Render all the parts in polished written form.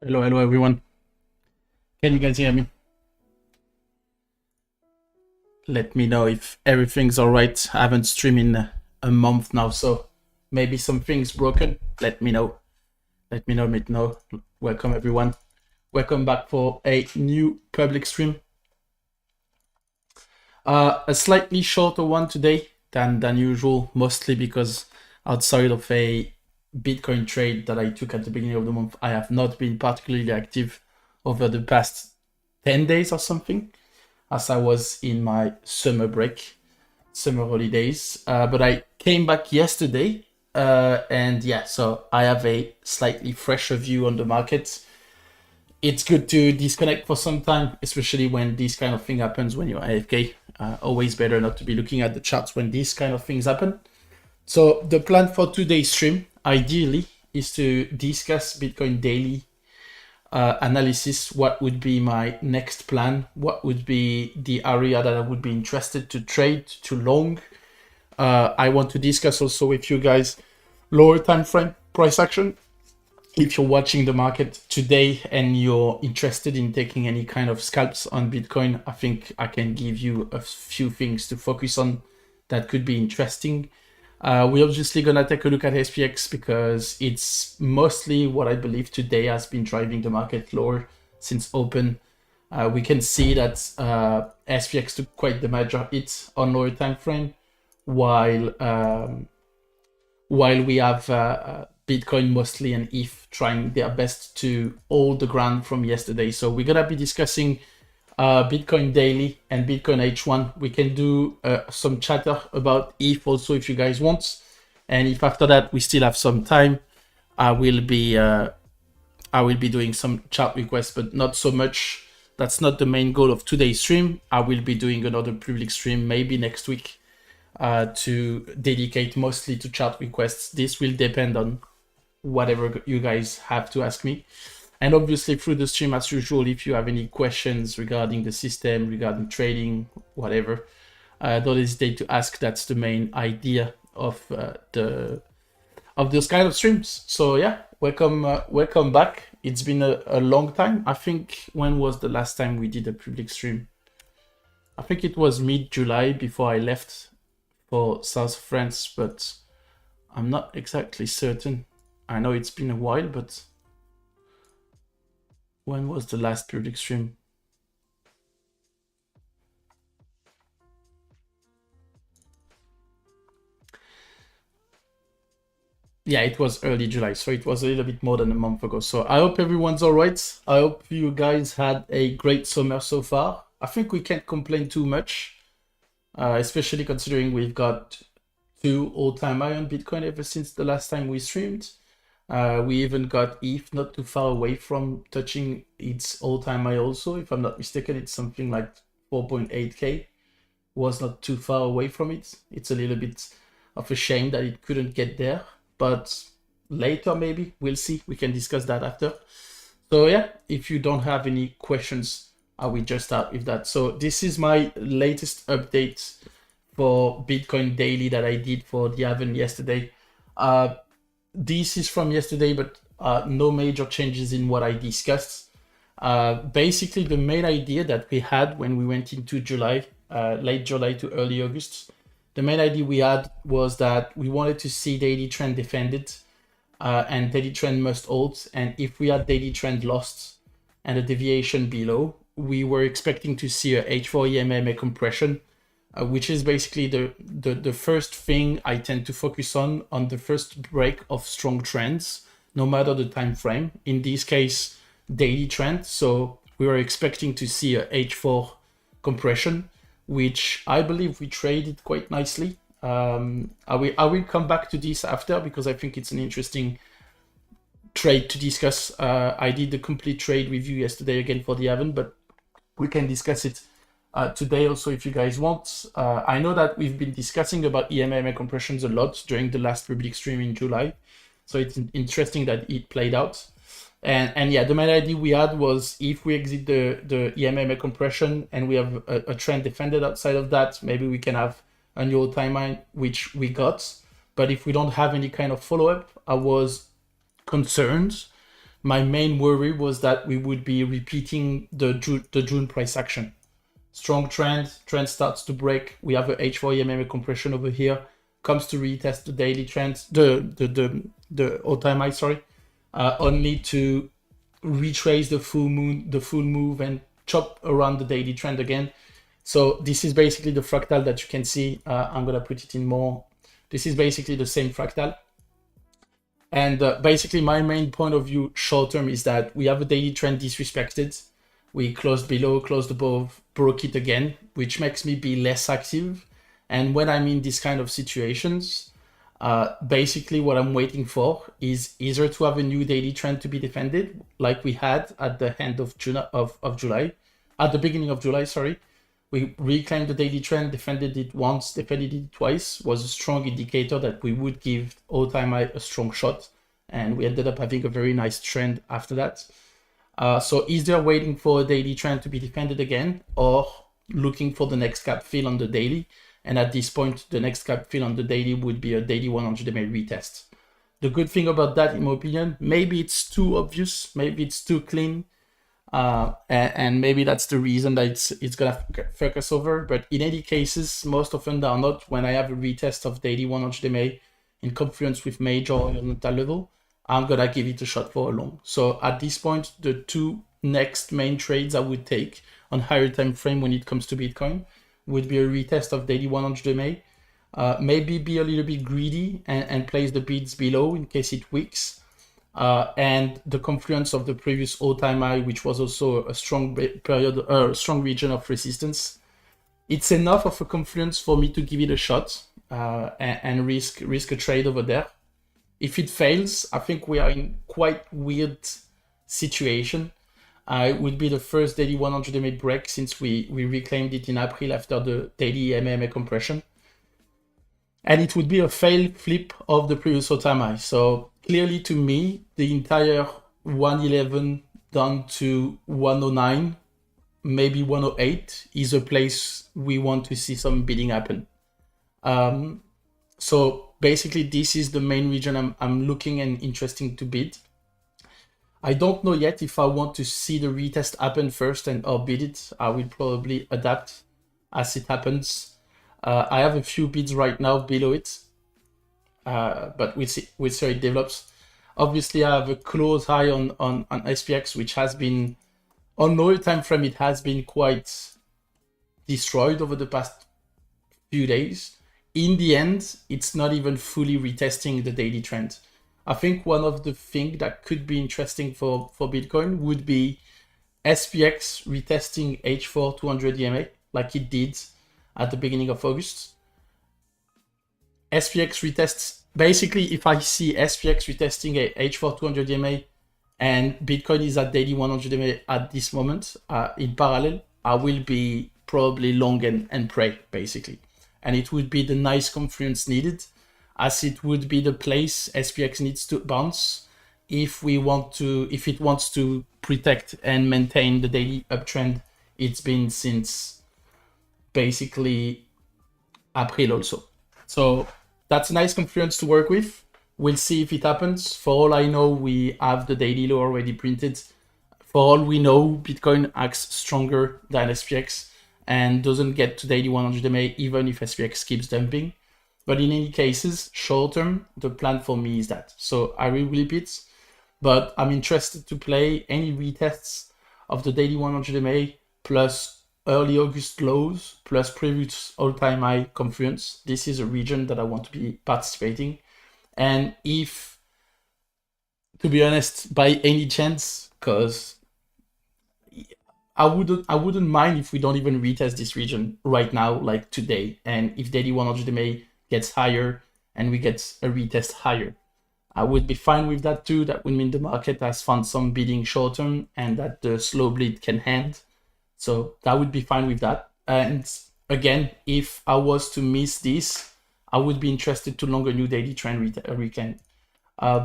Hello everyone. Can you guys hear me? Let me know if everything's alright. I haven't streamed in a month now, so maybe something's broken. Let me know. Let me know. Welcome everyone. Welcome back for a new public stream. A slightly shorter one today than usual, mostly because outside of a Bitcoin trade that I took at the beginning of the month, I have not been particularly active over the past 10 days or something, as I was in my summer holidays. But I came back yesterday, and yeah, so I have a slightly fresher view on the market. It's good to disconnect for some time, especially when this kind of thing happens when you're AFK. Always better not to be looking at the charts when these kind of things happen. So the plan for today's stream, ideally, is to discuss Bitcoin daily analysis. What would be my next plan? What would be the area that I would be interested to trade, to long? I want to discuss also with you guys lower time frame price action. If you're watching the market today and you're interested in taking any kind of scalps on Bitcoin, I think I can give you a few things to focus on that could be interesting. We're obviously going to take a look at SPX because it's mostly what I believe today has been driving the market lower since open. We can see that SPX took quite the major hit on lower time frame, while we have Bitcoin mostly and ETH trying their best to hold the ground from yesterday. So we're going to be discussing Bitcoin daily and Bitcoin H1. We can do some chatter about ETH also if you guys want. And if after that we still have some time, I will be doing some chat requests, but not so much. That's not the main goal of today's stream. I will be doing another public stream maybe next week to dedicate mostly to chat requests. This will depend on whatever you guys have to ask me. And obviously through the stream, as usual, if you have any questions regarding the system, regarding trading, whatever, don't hesitate to ask. That's the main idea of those kind of streams. So yeah, welcome back. It's been a long time. I think, when was the last time we did a public stream? I think it was mid-July before I left for South France, but I'm not exactly certain. I know it's been a while, but when was the last public stream? Yeah, it was early July, so it was a little bit more than a month ago. So I hope everyone's all right. I hope you guys had a great summer so far. I think we can't complain too much, especially considering we've got 2 all-time high on Bitcoin ever since the last time we streamed. We even got ETH not too far away from touching its all-time high also. If I'm not mistaken, it's something like 4.8k. Was not too far away from it. It's a little bit of a shame that it couldn't get there, but later maybe, we'll see. We can discuss that after. So yeah, if you don't have any questions, I will just start with that. So this is my latest update for Bitcoin daily that I did for the event yesterday. This is from yesterday, but no major changes in what I discussed. Basically, the main idea that we had when we went into July, late July to early August, the main idea we had was that we wanted to see daily trend defended, and daily trend must hold. And if we had daily trend lost and a deviation below, we were expecting to see a H4 EMA compression, which is basically the first thing I tend to focus on the first break of strong trends, no matter the time frame. In this case, daily trend. So we were expecting to see a H4 compression, which I believe we traded quite nicely. I will come back to this after because I think it's an interesting trade to discuss. I did the complete trade review yesterday again for the event, but we can discuss it today also if you guys want. I know that we've been discussing about EMA compressions a lot during the last public stream in July, so it's interesting that it played out. And yeah, the main idea we had was if we exit the EMA compression and we have a trend defended outside of that, maybe we can have a new all-time high, which we got. But if we don't have any kind of follow-up, I was concerned My main worry was that we would be repeating the June price action. Strong trend starts to break. We have a H4 EMA compression over here, comes to retest the daily trend, the all-time high, sorry, only to retrace the full move and chop around the daily trend again. So this is basically the fractal that you can see. I'm gonna put it in more. This is basically the same fractal. And basically my main point of view short term is that we have a daily trend disrespected. We closed below, closed above, broke it again, which makes me be less active. And when I'm in this kind of situations, basically what I'm waiting for is either to have a new daily trend to be defended, like we had at the end of June of July, at the beginning of July, sorry. We reclaimed the daily trend, defended it once, defended it twice, was a strong indicator that we would give all-time high a strong shot. And we ended up having a very nice trend after that. So either waiting for a daily trend to be defended again or looking for the next gap fill on the daily. And at this point, the next gap fill on the daily would be a daily 100 MA retest. The good thing about that, in my opinion, maybe it's too obvious, maybe it's too clean. And maybe that's the reason that it's gonna fuck us over. But in any cases, most often than not, when I have a retest of daily 100 MA in confluence with major on that level, I'm gonna give it a shot for a long. So at this point, the two next main trades I would take on higher time frame when it comes to Bitcoin would be a retest of daily 100 MA, maybe be a little bit greedy and place the bids below in case it wicks. And the confluence of the previous all-time high, which was also a strong period, strong region of resistance. It's enough of a confluence for me to give it a shot and risk a trade over there. If it fails, I think we are in quite weird situation. It would be the first daily 100 MA break since we reclaimed it in April after the daily MMA compression. And it would be a failed flip of the previous all-time high. So clearly to me, the entire 111 down to 109, maybe 108 is a place we want to see some bidding happen. So basically this is the main region I'm looking and interesting to bid. I don't know yet if I want to see the retest happen first and or bid it. I will probably adapt as it happens. I have a few bids right now below it, but we'll see how it develops. Obviously, I have a close high on SPX, which has been, on lower time frame, it has been quite destroyed over the past few days. In the end, it's not even fully retesting the daily trend. I think one of the things that could be interesting for Bitcoin would be SPX retesting H4 200 EMA like it did at the beginning of August. SPX retests, basically if I see SPX retesting a H4 200 EMA and Bitcoin is at daily 100 EMA at this moment in parallel, I will be probably long and pray basically. And it would be the nice confluence needed, as it would be the place SPX needs to bounce if it wants to protect and maintain the daily uptrend it's been since basically April also. So that's a nice confluence to work with. We'll see if it happens. For all I know, we have the daily low already printed. For all we know, Bitcoin acts stronger than SPX and doesn't get to daily 100 MA even if SPX keeps dumping. But in any cases, short term, the plan for me is that. So I will flip it, but I'm interested to play any retests of the daily 100 MA plus early August lows plus previous all-time high confluence. This is a region that I want to be participating. And if, to be honest, by any chance, because I wouldn't mind if we don't even retest this region right now, like today, and if daily 100 MA gets higher and we get a retest higher, I would be fine with that too. That would mean the market has found some bidding short term and that the slow bleed can end. So that would be fine with that. And again, if I was to miss this, I would be interested to long a new daily trend reclaim.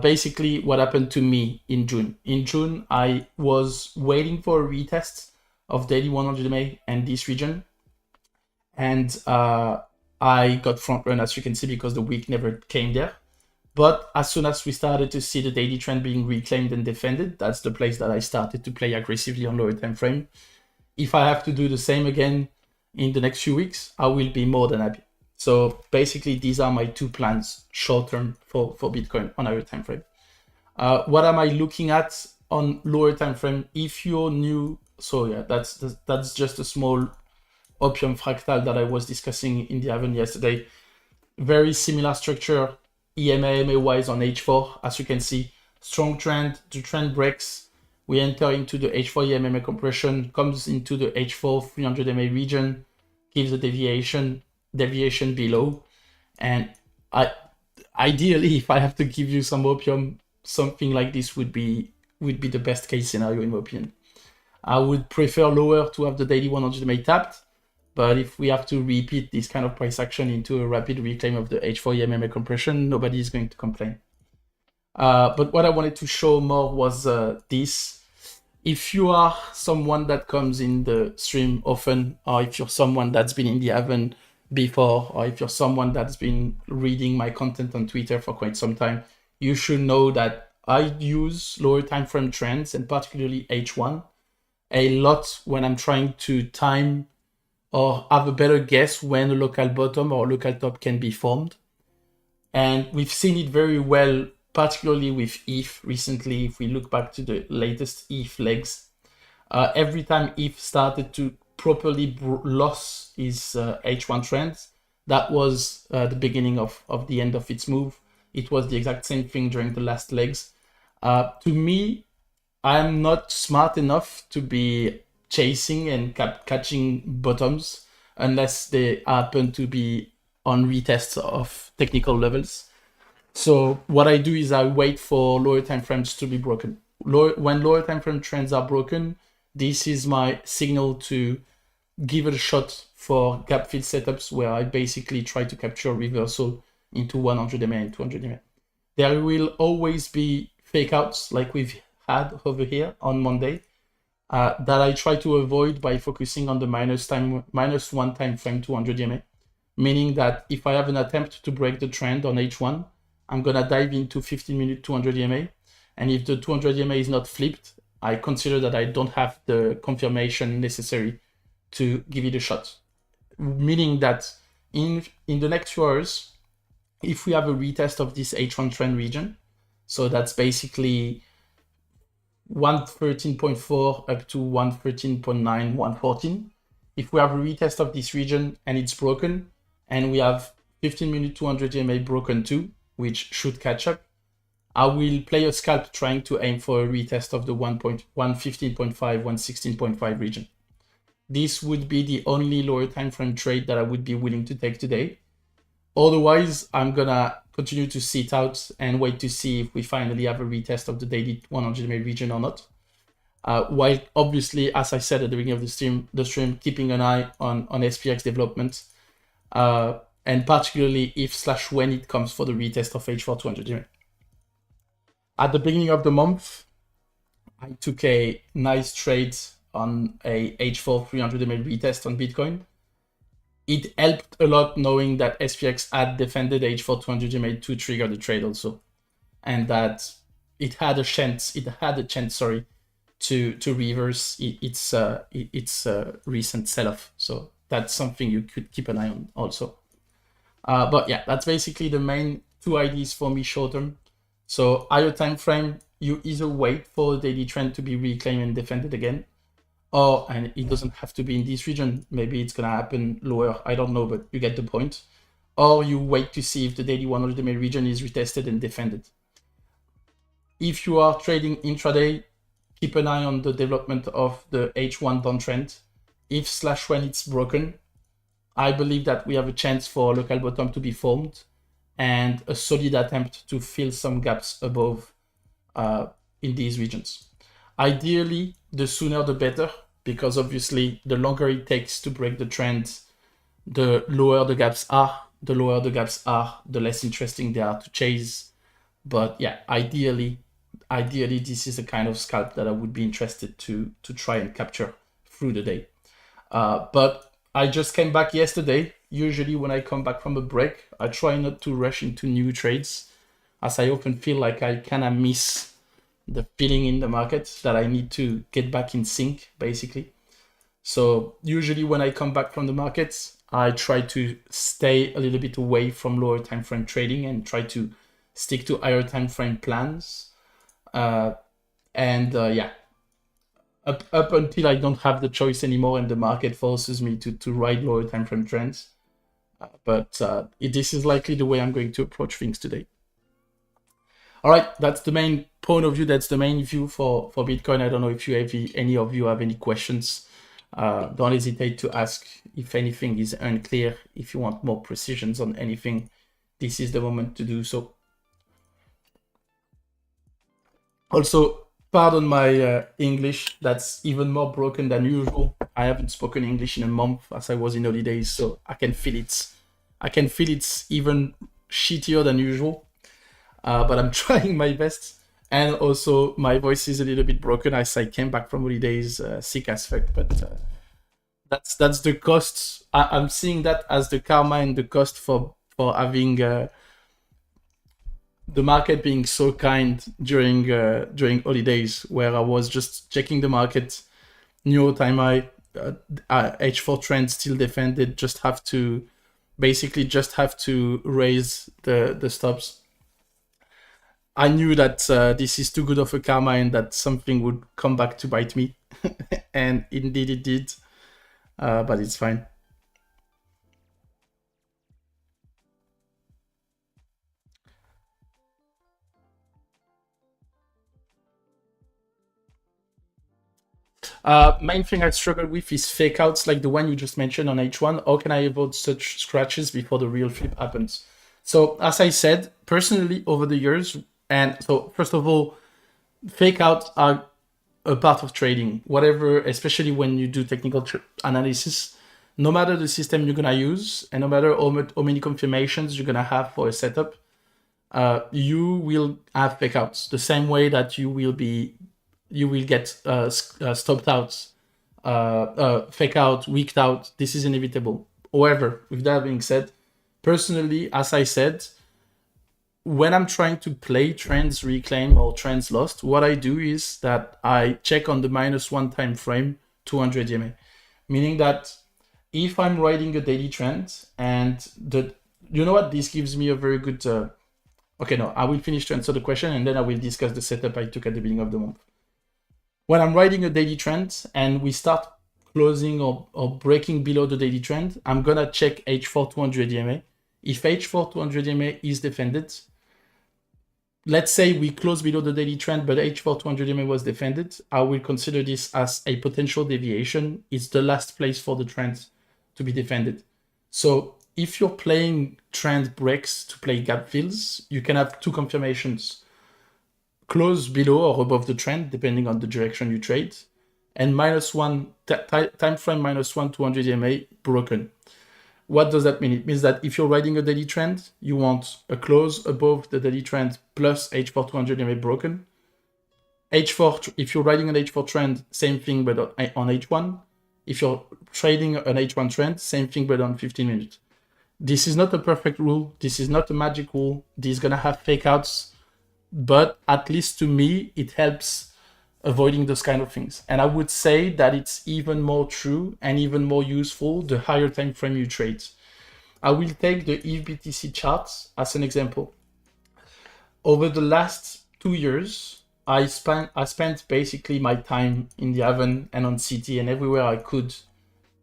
Basically what happened to me in June. In June, I was waiting for a retest of daily 100 MA and this region. And I got front run, as you can see, because the wick never came there. But as soon as we started to see the daily trend being reclaimed and defended, that's the place that I started to play aggressively on lower time frame. If I have to do the same again in the next few weeks, I will be more than happy. So basically, these are my two plans short term for Bitcoin on higher time frame. What am I looking at on lower time frame? If you're new, so yeah, that's just a small Opium fractal that I was discussing in the Haven yesterday. Very similar structure, EMA wise on H4. As you can see, strong trend. The trend breaks. We enter into the H4 EMA compression, comes into the H4 300 MA region, gives a deviation below, and ideally, if I have to give you some Opium, something like this would be the best case scenario in my opinion. I would prefer lower to have the daily 100 MA tapped, but if we have to repeat this kind of price action into a rapid reclaim of the H4 EMA compression, nobody is going to complain. But what I wanted to show more was this. If you are someone that comes in the stream often, or if you're someone that's been in the Haven before, or if you're someone that's been reading my content on Twitter for quite some time, you should know that I use lower time frame trends, and particularly H1, a lot when I'm trying to time or have a better guess when a local bottom or local top can be formed. And we've seen it very well, particularly with ETH recently. If we look back to the latest ETH legs, every time ETH started to properly lose his H1 trends, that was the beginning of the end of its move. It was the exact same thing during the last legs. To me, I'm not smart enough to be chasing and catching bottoms unless they happen to be on retests of technical levels. So what I do is I wait for lower time frames to be broken. When lower time frame trends are broken, this is my signal to give it a shot for gap fill setups where I basically try to capture reversal into 100 MA and 200 MA. There will always be fake outs like we've had over here on Monday that I try to avoid by focusing on the minus one time frame 200 MA, meaning that if I have an attempt to break the trend on H1, I'm gonna dive into 15-minute 200 EMA, and if the 200 EMA is not flipped, I consider that I don't have the confirmation necessary to give it a shot. Meaning that in the next few hours, if we have a retest of this H1 trend region, so that's basically 113.4 up to 113.9, 114. If we have a retest of this region and it's broken, and we have 15-minute 200 EMA broken too, which should catch up, I will play a scalp trying to aim for a retest of the 115.5, 116.5 region. This would be the only lower time frame trade that I would be willing to take today. Otherwise, I'm gonna continue to sit out and wait to see if we finally have a retest of the daily 100 MA region or not. While obviously, as I said at the beginning of the stream, keeping an eye on SPX development, and particularly if/when it comes for the retest of H4 200 MA. At the beginning of the month, I took a nice trade on a H4 300 MA retest on Bitcoin. It helped a lot knowing that SPX had defended H4 200 MA to trigger the trade also, and that it had a chance to reverse its recent sell-off. So that's something you could keep an eye on also. But yeah, that's basically the main two ideas for me short term. So higher time frame, you either wait for the daily trend to be reclaimed and defended again, and it doesn't have to be in this region. Maybe it's gonna happen lower. I don't know, but you get the point. Or you wait to see if the daily 100 MA region is retested and defended. If you are trading intraday, keep an eye on the development of the H1 downtrend. If/when it's broken, I believe that we have a chance for local bottom to be formed and a solid attempt to fill some gaps above in these regions. Ideally, the sooner the better, because obviously the longer it takes to break the trend, the lower the gaps are. The lower the gaps are, the less interesting they are to chase. But yeah, ideally, this is a kind of scalp that I would be interested to try and capture through the day. But I just came back yesterday. Usually when I come back from a break, I try not to rush into new trades. as I often feel like I kind of miss the feeling in the market that I need to get back in sync, basically. So usually when I come back from the markets, I try to stay a little bit away from lower time frame trading and try to stick to higher time frame plans. Yeah, up until I don't have the choice anymore and the market forces me to ride lower time frame trends. This is likely the way I'm going to approach things today. All right, that's the main point of view. That's the main view for Bitcoin. I don't know if any of you have any questions. Don't hesitate to ask if anything is unclear. If you want more precisions on anything, this is the moment to do so. Also, pardon my English. That's even more broken than usual. I haven't spoken English in a month as I was in holidays, so I can feel it. I can feel it's even shittier than usual. But I'm trying my best. And also, my voice is a little bit broken as I came back from holidays, sick as fuck. But that's the cost. I'm seeing that as the karma and the cost for having the market being so kind during holidays, where I was just checking the market, new all-time high, H4 trend still defended. Just have to raise the stops. I knew that this is too good of a karma and that something would come back to bite me. And indeed it did. But it's fine. Main thing I struggle with is fake outs like the one you just mentioned on H1. How can I avoid such scratches before the real flip happens? So as I said, personally over the years, and so first of all, fake outs are a part of trading, whatever, especially when you do technical analysis. No matter the system you're gonna use, and no matter how many confirmations you're gonna have for a setup, you will have fake outs. The same way that you will get stopped out, fake out, weaked out. This is inevitable. However, with that being said, personally, as I said, when I'm trying to play trends reclaim or trends lost, what I do is that I check on the -1 time frame 200 EMA, meaning that if I'm riding a daily trend and you know what, this gives me a very good. Okay, no, I will finish to answer the question and then I will discuss the setup I took at the beginning of the month. When I'm riding a daily trend and we start closing or breaking below the daily trend, I'm gonna check H4 200 EMA. If H4 200 EMA is defended, let's say we close below the daily trend, but H4 200 EMA was defended, I will consider this as a potential deviation. It's the last place for the trend to be defended. So if you're playing trend breaks to play gap fills, you can have two confirmations: close below or above the trend, depending on the direction you trade, and -1 time frame -1 200 EMA broken. What does that mean? It means that if you're riding a daily trend, you want a close above the daily trend plus H4 200 EMA broken. H4, if you're riding an H4 trend, same thing, but on H1. If you're trading an H1 trend, same thing, but on 15 minutes. This is not a perfect rule. This is not a magic rule. This is going to have fake outs, but at least to me, it helps avoiding those kind of things. And I would say that it's even more true and even more useful the higher time frame you trade. I will take the ETH-BTC charts as an example. Over the last 2 years, I spent basically my time in the Haven and on CT and everywhere I could,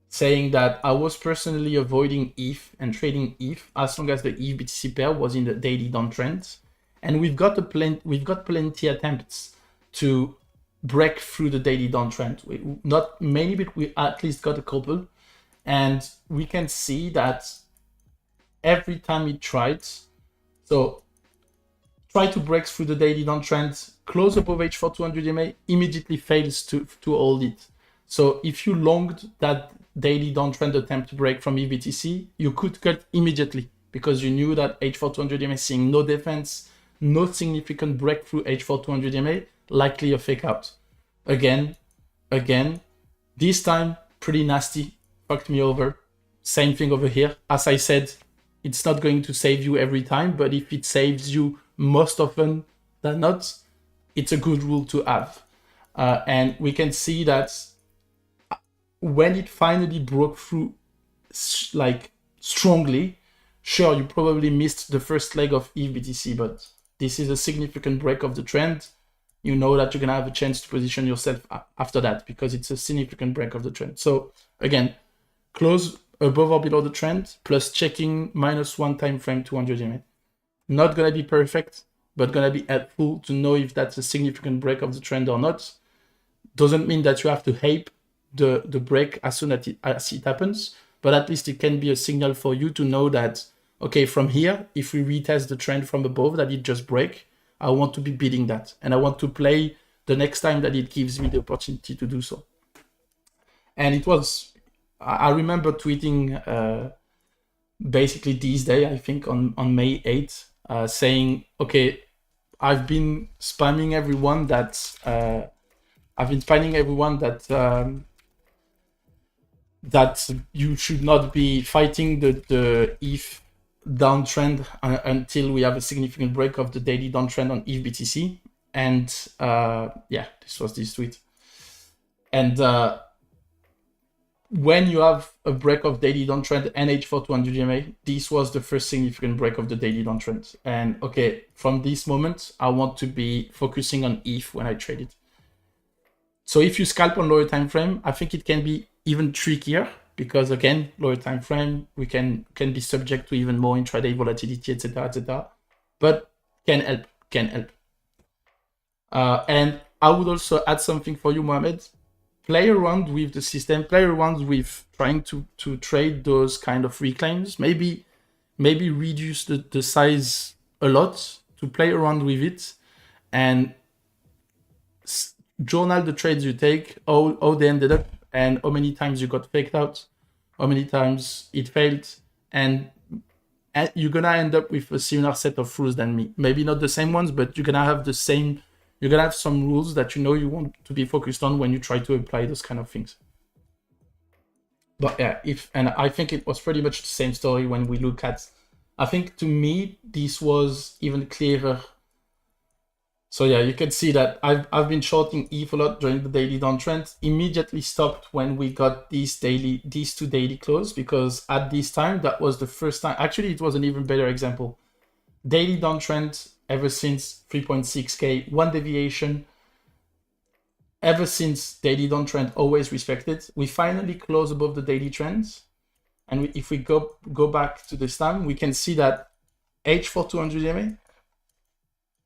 saying that I was personally avoiding ETH and trading ETH as long as the ETH-BTC pair was in the daily downtrend. And we've got plenty attempts to break through the daily downtrend. Not many, but we at least got a couple. And we can see that every time it tried, so try to break through the daily downtrend, close above H4 200 EMA, immediately fails to hold it. So if you longed that daily downtrend attempt to break from ETH-BTC, you could cut immediately because you knew that H4 200 EMA seeing no defense, no significant breakthrough H4 200 EMA, likely a fake out. Again, this time pretty nasty, fucked me over. Same thing over here. As I said, it's not going to save you every time, but if it saves you most often than not, it's a good rule to have. And we can see that when it finally broke through like strongly, sure, you probably missed the first leg of ETH BTC, but this is a significant break of the trend. You know that you're gonna have a chance to position yourself after that because it's a significant break of the trend. So again, close above or below the trend, plus checking -1 time frame 200 EMA. Not gonna be perfect, but gonna be helpful to know if that's a significant break of the trend or not. Doesn't mean that you have to hype the break as soon as it happens, but at least it can be a signal for you to know that, okay, from here, if we retest the trend from above that it just break, I want to be beating that. And I want to play the next time that it gives me the opportunity to do so. And it was, I remember tweeting basically this day, I think on May 8th, saying, okay, I've been spamming everyone that that you should not be fighting the ETH downtrend until we have a significant break of the daily downtrend on ETH BTC. And yeah, this was this tweet. And when you have a break of daily downtrend and H4 EMA, this was the first significant break of the daily downtrend. And okay, from this moment, I want to be focusing on ETH when I trade it. So if you scalp on lower time frame, I think it can be even trickier because again, lower time frame, we can be subject to even more intraday volatility, etc. But can help. And I would also add something for you, Mohamed. Play around with the system, play around with trying to trade those kind of reclaims. Maybe reduce the size a lot to play around with it and journal the trades you take, how they ended up, and how many times you got faked out, how many times it failed, and you're gonna end up with a similar set of rules than me. Maybe not the same ones, but you're gonna have the same. You're gonna have some rules that you know you want to be focused on when you try to apply those kind of things. But yeah, and I think it was pretty much the same story when we look at. I think to me this was even clearer. So yeah, you can see that I've been shorting ETH a lot during the daily downtrend. Immediately stopped when we got these two daily close, because at this time that was the first time. Actually, it was an even better example. Daily downtrend ever since 3.6k, one deviation. Ever since daily downtrend always respected. We finally close above the daily trends, and if we go back to this time, we can see that H4 200 EMA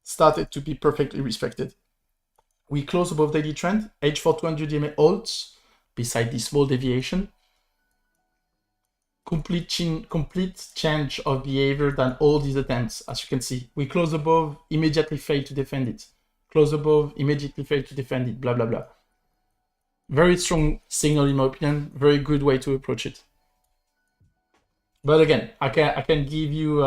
started to be perfectly respected. We close above daily trend, H4 200 EMA holds beside this small deviation. Complete change of behavior than all these attempts. As you can see, we close above, immediately fail to defend it. Close above, immediately fail to defend it, blah, blah, blah. Very strong signal in my opinion, very good way to approach it. But again, I can give you,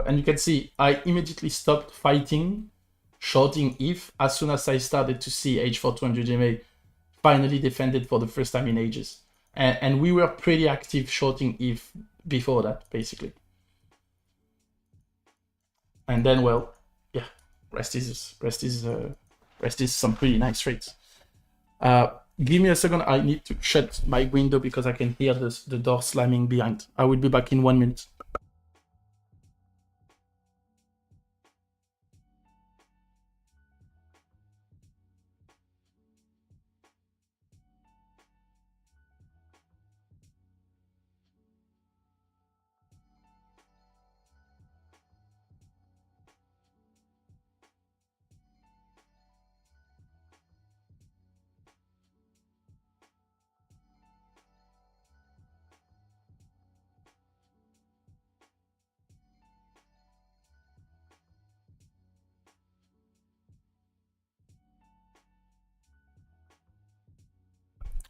and you can see, I immediately stopped fighting, shorting ETH as soon as I started to see H4 200 EMA finally defended for the first time in ages. And we were pretty active shorting ETH before that, basically. And then, well, yeah, rest is some pretty nice trades. Give me a second. I need to shut my window because I can hear the door slamming behind. I will be back in 1 minute.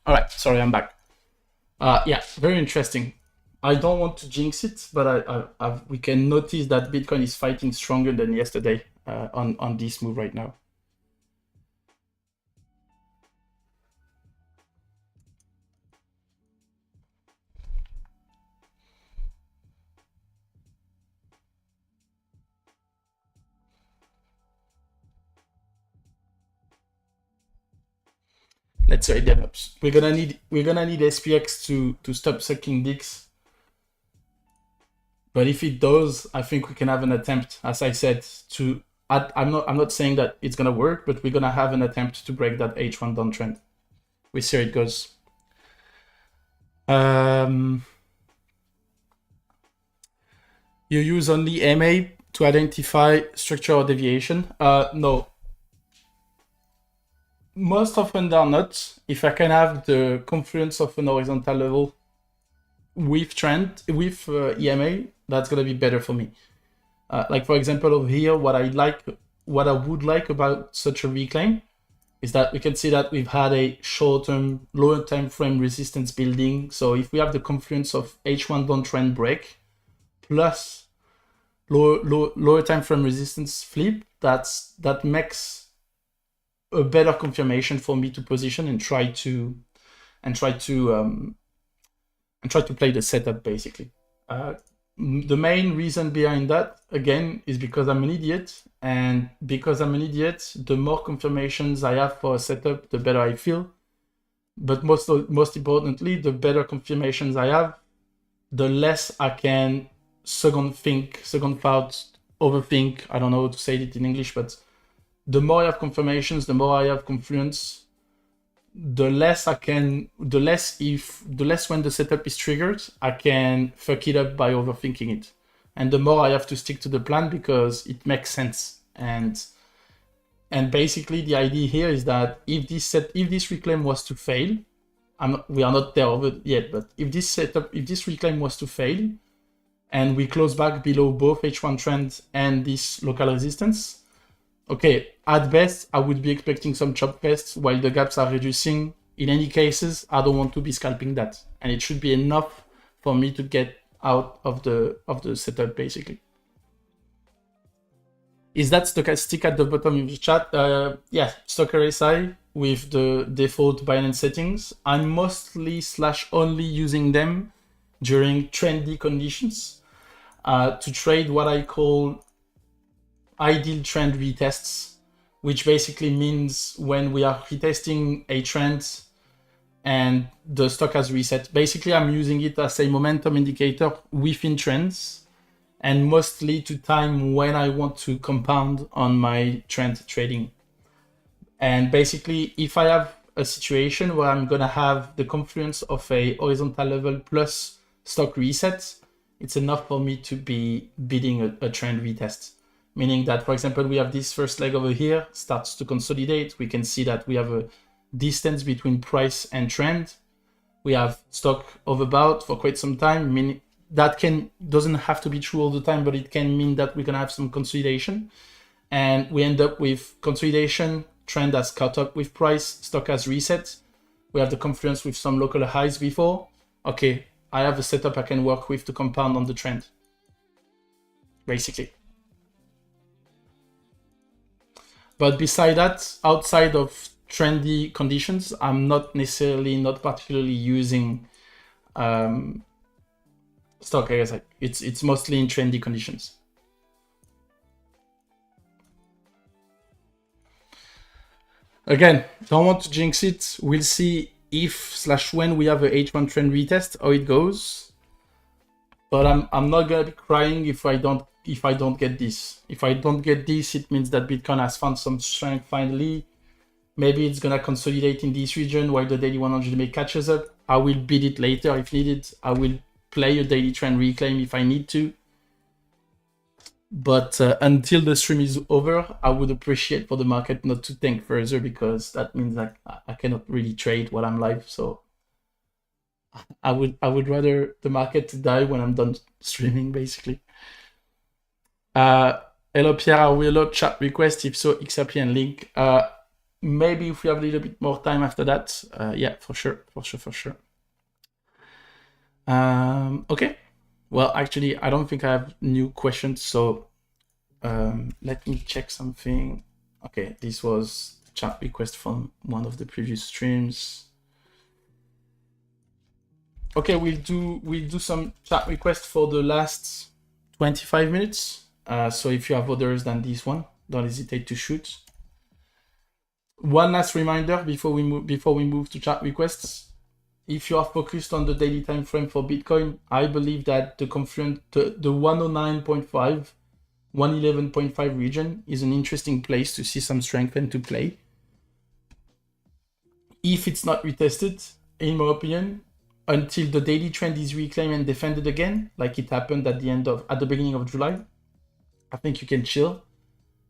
All right, sorry, I'm back. Yeah, very interesting. I don't want to jinx it, but we can notice that Bitcoin is fighting stronger than yesterday on this move right now. let's say DevOps. We're gonna need SPX to stop sucking dicks. But if it does, I think we can have an attempt, as I said, to. I'm not saying that it's gonna work, but we're gonna have an attempt to break that H1 downtrend. We see how it goes. You use only MA to identify structural deviation? No. Most often than not, if I can have the confluence of an horizontal level with EMA, that's gonna be better for me. Like for example over here, what I would like about such a reclaim is that we can see that we've had a short-term, lower time frame resistance building. So if we have the confluence of H1 downtrend break plus lower time frame resistance flip, that makes a better confirmation for me to position and try to play the setup basically. The main reason behind that, again, is because I'm an idiot. And because I'm an idiot, the more confirmations I have for a setup, the better I feel. But most importantly, the better confirmations I have, the less I can second thought, overthink. I don't know how to say it in English, but the more I have confirmations, the more I have confluence, the less when the setup is triggered, I can fuck it up by overthinking it. And the more I have to stick to the plan because it makes sense. And basically the idea here is that if this reclaim was to fail, we are not there over yet, but if this reclaim was to fail and we close back below both H1 trend and this local resistance, okay, at best, I would be expecting some chop fest while the gaps are reducing. In any cases, I don't want to be scalping that. And it should be enough for me to get out of the setup, basically. Is that stochastic at the bottom of the chat? Yeah, stock RSI with the default Binance settings. I'm mostly / only using them during trendy conditions to trade what I call ideal trend retests, which basically means when we are retesting a trend and the stock has reset. Basically, I'm using it as a momentum indicator within trends and mostly to time when I want to compound on my trend trading. And basically, if I have a situation where I'm gonna have the confluence of a horizontal level plus stock reset, it's enough for me to be bidding a trend retest. Meaning that, for example, we have this first leg over here, starts to consolidate. We can see that we have a distance between price and trend. We have stock overbought for quite some time, meaning that doesn't have to be true all the time, but it can mean that we're gonna have some consolidation. And we end up with consolidation, trend has caught up with price, stock has reset. We have the confluence with some local highs before. Okay, I have a setup I can work with to compound on the trend, basically. But beside that, outside of trendy conditions, I'm not particularly using stock RSI. It's mostly in trendy conditions. Again, don't want to jinx it. We'll see if / when we have a H1 trend retest, how it goes. But I'm not gonna be crying if I don't get this. If I don't get this, it means that Bitcoin has found some strength finally. Maybe it's gonna consolidate in this region while the daily 100 MA catches up. I will bid it later if needed. I will play a daily trend reclaim if I need to. But until the stream is over, I would appreciate for the market not to tank further, because that means that I cannot really trade while I'm live. So I would rather the market die when I'm done streaming, basically. Hello Pierre, are we allowed chat request? If so, XRP and link. Maybe if we have a little bit more time after that. Yeah, for sure. Okay. Well, actually, I don't think I have new questions, so let me check something. Okay, this was a chat request from one of the previous streams. Okay, we'll do some chat requests for the last 25 minutes. So if you have others than this one, don't hesitate to shoot. One last reminder before we move to chat requests. If you are focused on the daily time frame for Bitcoin, I believe that the 109.5, 111.5 region is an interesting place to see some strength and to play. If it's not retested, in my opinion, until the daily trend is reclaimed and defended again, like it happened at the beginning of July, I think you can chill.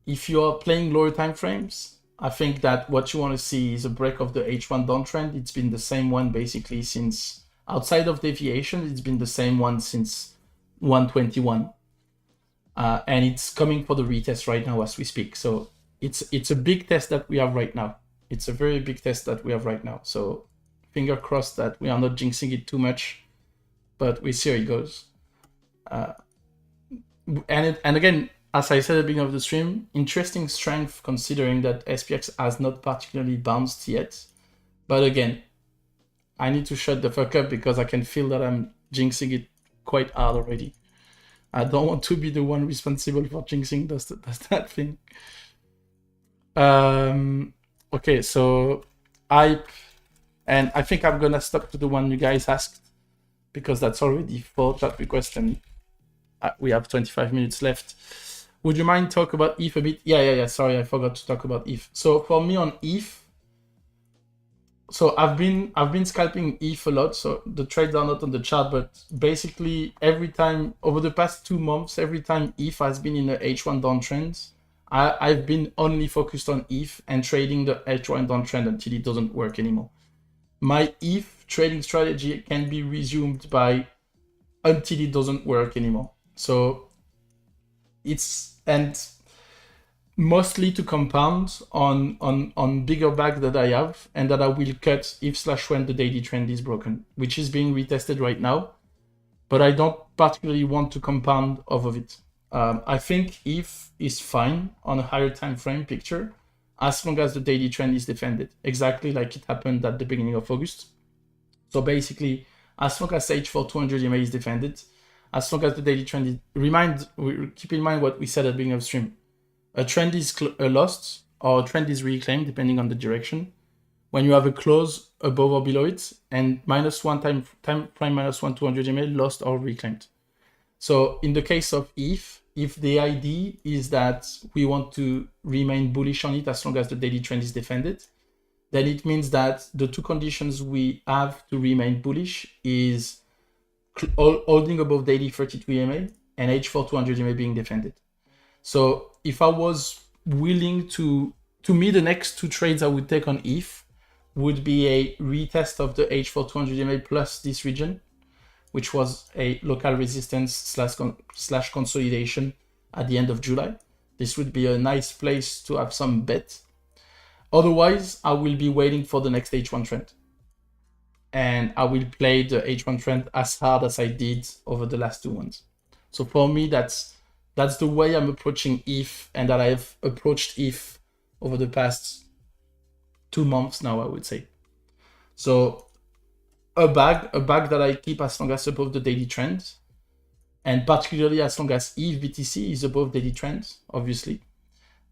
If you are playing lower time frames, I think that what you want to see is a break of the H1 downtrend. It's been the same one basically since, outside of deviation, it's been the same one since 121. And it's coming for the retest right now as we speak. So it's a big test that we have right now. It's a very big test that we have right now. So finger crossed that we are not jinxing it too much, but we see how it goes. And again, as I said at the beginning of the stream, interesting strength considering that SPX has not particularly bounced yet. But again, I need to shut the fuck up because I can feel that I'm jinxing it quite hard already. I don't want to be the one responsible for jinxing that thing. Okay, so hype, and I think I'm gonna stop to the one you guys asked because that's already 4 chat requests and we have 25 minutes left. Would you mind talk about ETH a bit? Yeah. Sorry, I forgot to talk about ETH. So for me on ETH, so I've been scalping ETH a lot. So the trades are not on the chart, but basically every time over the past 2 months, every time ETH has been in the H1 downtrend, I've been only focused on ETH and trading the H1 downtrend until it doesn't work anymore. My ETH trading strategy can be resumed until it doesn't work anymore. So and mostly to compound on bigger bags that I have and that I will cut if/when the daily trend is broken, which is being retested right now. But I don't particularly want to compound off of it. I think ETH is fine on a higher time frame picture as long as the daily trend is defended, exactly like it happened at the beginning of August. So basically, as long as H4 200 EMA is defended, as long as the daily trend is... keep in mind what we said at the beginning of the stream. A trend is lost or a trend is reclaimed depending on the direction when you have a close above or below it and -1 time frame -1 200 EMA lost or reclaimed. So in the case of ETH, if the idea is that we want to remain bullish on it as long as the daily trend is defended, then it means that the 2 conditions we have to remain bullish is holding above daily 32 EMA and H4 200 EMA being defended. So if I was willing to me, the next 2 trades I would take on ETH would be a retest of the H4 200 EMA plus this region, which was a local resistance slash consolidation at the end of July. This would be a nice place to have some bet. Otherwise, I will be waiting for the next H1 trend. And I will play the H1 trend as hard as I did over the last 2 ones. So for me, that's the way I'm approaching ETH and that I've approached ETH over the past 2 months now, I would say. So a bag that I keep as long as above the daily trend, and particularly as long as ETH BTC is above daily trend, obviously.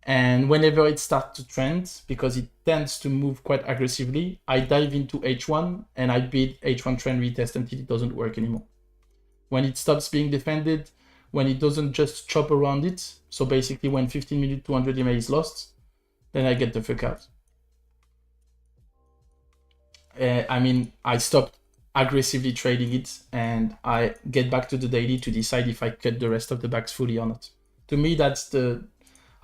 And whenever it starts to trend, because it tends to move quite aggressively, I dive into H1 and I bid H1 trend retest until it doesn't work anymore. When it stops being defended, when it doesn't just chop around it, so basically when 15 minute 200 EMA is lost, then I get the fuck out. I stopped aggressively trading it and I get back to the daily to decide if I cut the rest of the bags fully or not. To me,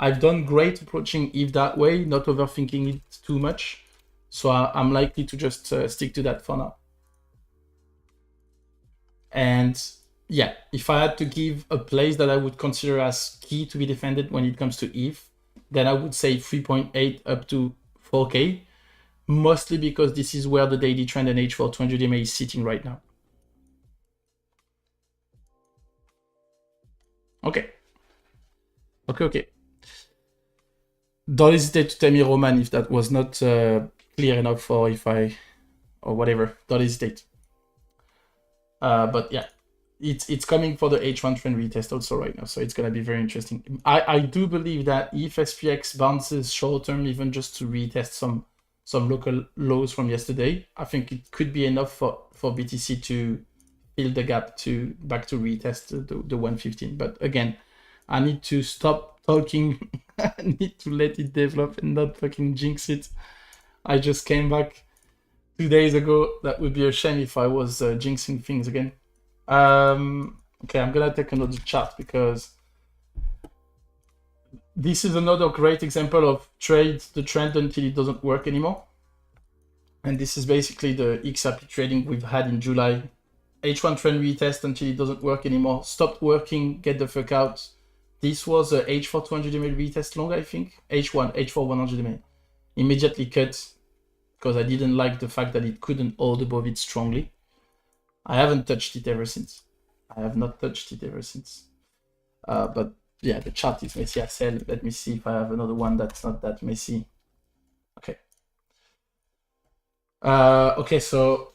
I've done great approaching ETH that way, not overthinking it too much. So I'm likely to just stick to that for now. And yeah, if I had to give a place that I would consider as key to be defended when it comes to ETH, then I would say 3.8 up to 4K, mostly because this is where the daily trend and H4 200 EMA is sitting right now. Okay. Don't hesitate to tell me, Roman, if that was not clear enough or whatever. Don't hesitate. But yeah. it's coming for the H1 trend retest also right now, so it's gonna be very interesting. I do believe that if SPX bounces short term, even just to retest some local lows from yesterday, I think it could be enough for BTC to fill the gap to back to retest the 115. But again, I need to stop talking. I need to let it develop and not fucking jinx it. I just came back 2 days ago. That would be a shame if I was jinxing things again. Okay, I'm gonna take another chart because this is another great example of trade the trend until it doesn't work anymore. And this is basically the XRP trading we've had in July. H1 trend retest until it doesn't work anymore. Stopped working, get the fuck out. This was a H4 200 ml retest long, I think. H4 100 ml. Immediately cut because I didn't like the fact that it couldn't hold above it strongly. I haven't touched it ever since. I have not touched it ever since. But yeah, the chart is messy as hell. Let me see if I have another one that's not that messy. Okay. Okay, so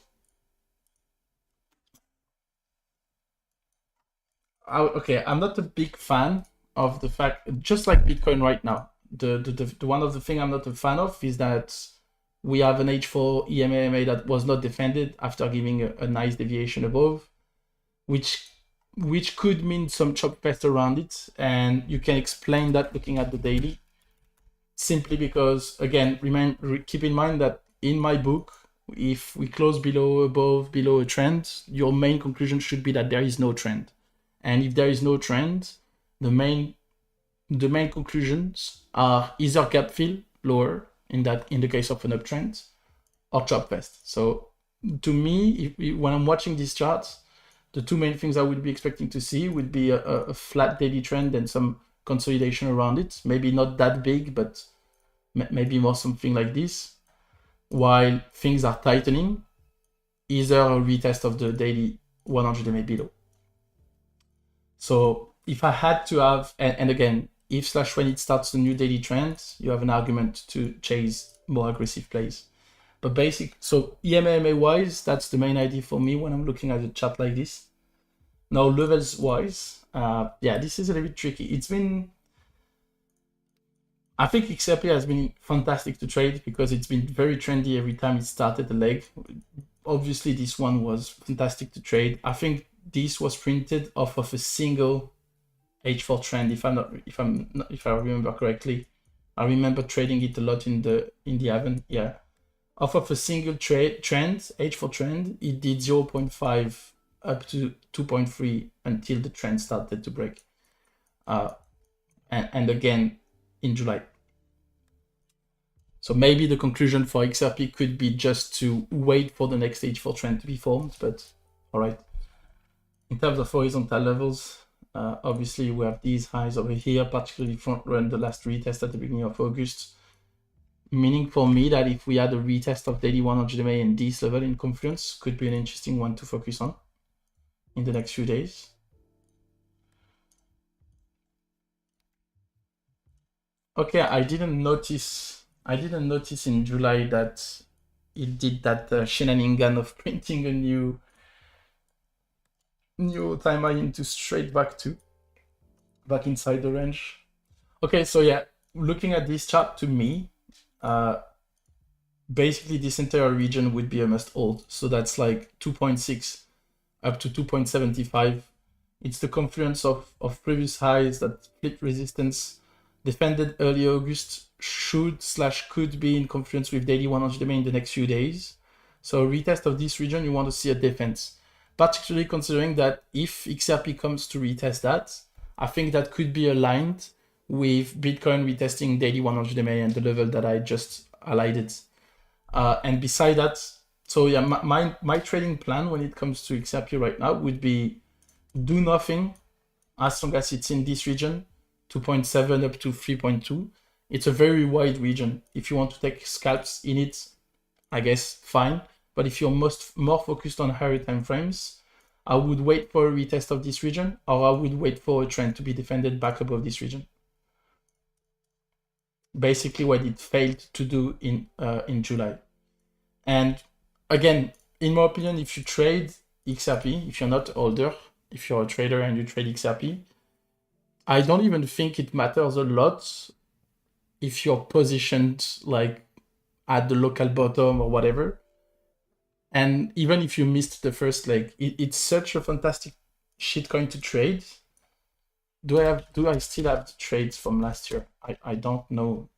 I'm not a big fan of the fact, just like Bitcoin right now. The one of the thing I'm not a fan of is that we have an H4 EMA that was not defended after giving a nice deviation above, which could mean some chop fest around it, and you can explain that looking at the daily. Simply because, again, keep in mind that in my book, if we close below a trend, your main conclusion should be that there is no trend. And if there is no trend, the main conclusions are either gap fill lower in the case of an uptrend, or chop fest. So to me, when I'm watching these charts, the two main things I would be expecting to see would be a flat daily trend and some consolidation around it. Maybe not that big, but maybe more something like this. While things are tightening, either a retest of the daily 100 MA below. So if I had to have, and again, if / when it starts the new daily trend, you have an argument to chase more aggressive plays. But so EMA wise, that's the main idea for me when I'm looking at a chart like this. Now levels wise, yeah, this is a little bit tricky. I think XRP has been fantastic to trade because it's been very trendy every time it started the leg. Obviously, this one was fantastic to trade. I think this was printed off of a single H4 trend, if I remember correctly. I remember trading it a lot in the Haven. Yeah, off of a single trend, H4 trend, it did 0.5 up to 2.3 until the trend started to break. And again in July. So maybe the conclusion for XRP could be just to wait for the next H4 trend to be formed, but all right. In terms of horizontal levels, obviously we have these highs over here, particularly front run the last retest at the beginning of August. Meaning for me that if we had a retest of daily 100 MA and this level in Confluence, could be an interesting one to focus on in the next few days. Okay, I didn't notice in July that it did that shenanigan of printing a new time high into straight back inside the range. Okay, so yeah, looking at this chart, to me, basically this entire region would be a must hold. So that's like 2.6 up to 2.75. It's the confluence of previous highs that flipped resistance, defended early August, could be in confluence with daily 100 MA in the next few days. So retest of this region, you want to see a defense, particularly considering that if XRP comes to retest that, I think that could be aligned with Bitcoin retesting daily 100 MA and the level that I just highlighted. And beside that, so yeah, my trading plan when it comes to XRP right now would be do nothing as long as it's in this region, 2.7 up to 3.2. It's a very wide region. If you want to take scalps in it, I guess fine. But if you're more focused on higher time frames, I would wait for a retest of this region, or I would wait for a trend to be defended back above this region. Basically what it failed to do in July. And again, in my opinion, if you trade XRP, if you're not older, if you're a trader and you trade XRP. I don't even think it matters a lot if you're positioned like at the local bottom or whatever. And even if you missed the first leg, it's such a fantastic shitcoin to trade. Do I still have the trades from last year? I don't know.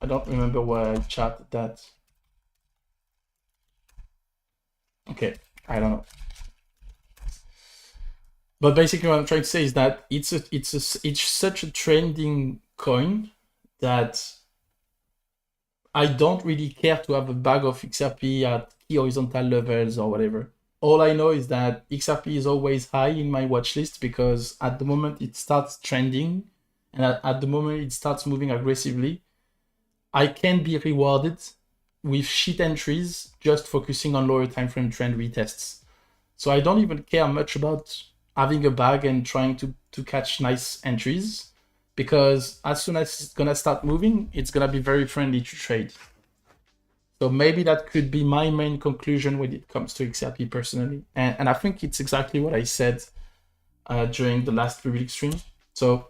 I don't remember where I chatted that. Okay, I don't know. But basically what I'm trying to say is that it's such a trending coin that I don't really care to have a bag of XRP at key horizontal levels or whatever. All I know is that XRP is always high in my watch list because at the moment it starts trending and at the moment it starts moving aggressively, I can be rewarded with shit entries just focusing on lower time frame trend retests. So I don't even care much about having a bag and trying to catch nice entries, because as soon as it's gonna start moving, it's gonna be very friendly to trade. So maybe that could be my main conclusion when it comes to XRP personally. And I think it's exactly what I said during the last 3-week stream. So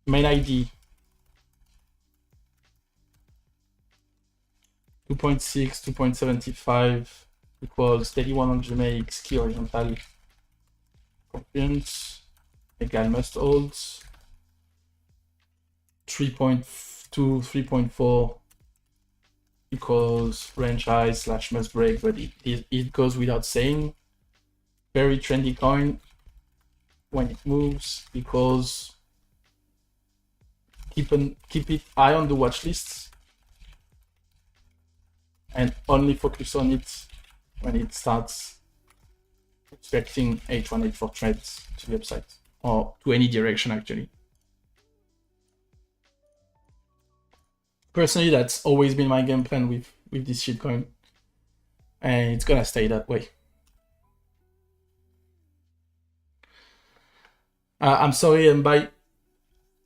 main ID 2.6, 2.75 equals 3100 MX key horizontal confidence equal must hold 3.2, 3.4 equals range high / must break, but it goes without saying. Very trendy coin when it moves, because keep it high on the watch lists and only focus on it when it starts expecting H1, H4 trends to the upside or to any direction actually. Personally, that's always been my game plan with this shitcoin, and it's gonna stay that way. I'm sorry, and by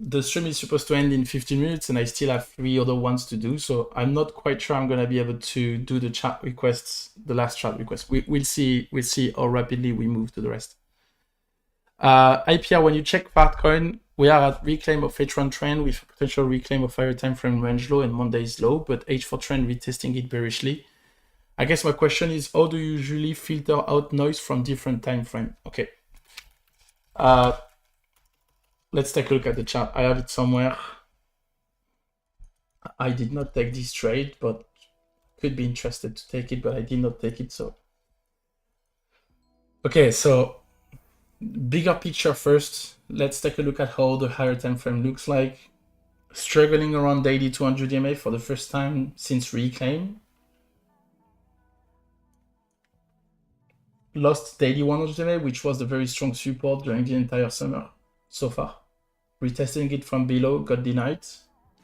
the stream is supposed to end in 15 minutes and I still have 3 other ones to do, so I'm not quite sure I'm gonna be able to do the chat requests, the last chat request. We'll see how rapidly we move to the rest. IPR, when you check Fatcoin, we are at reclaim of H1 trend with potential reclaim of higher time frame range low and Monday's low, but H4 trend retesting it bearishly. I guess my question is, how do you usually filter out noise from different time frame? Okay. Let's take a look at the chart. I have it somewhere. I did not take this trade, but could be interested to take it, but I did not take it. So, okay, so bigger picture first. Let's take a look at how the higher time frame looks like. Struggling around daily 200 EMA for the first time since reclaim. Lost daily 100 EMA, which was the very strong support during the entire summer so far. Retesting it from below, got denied.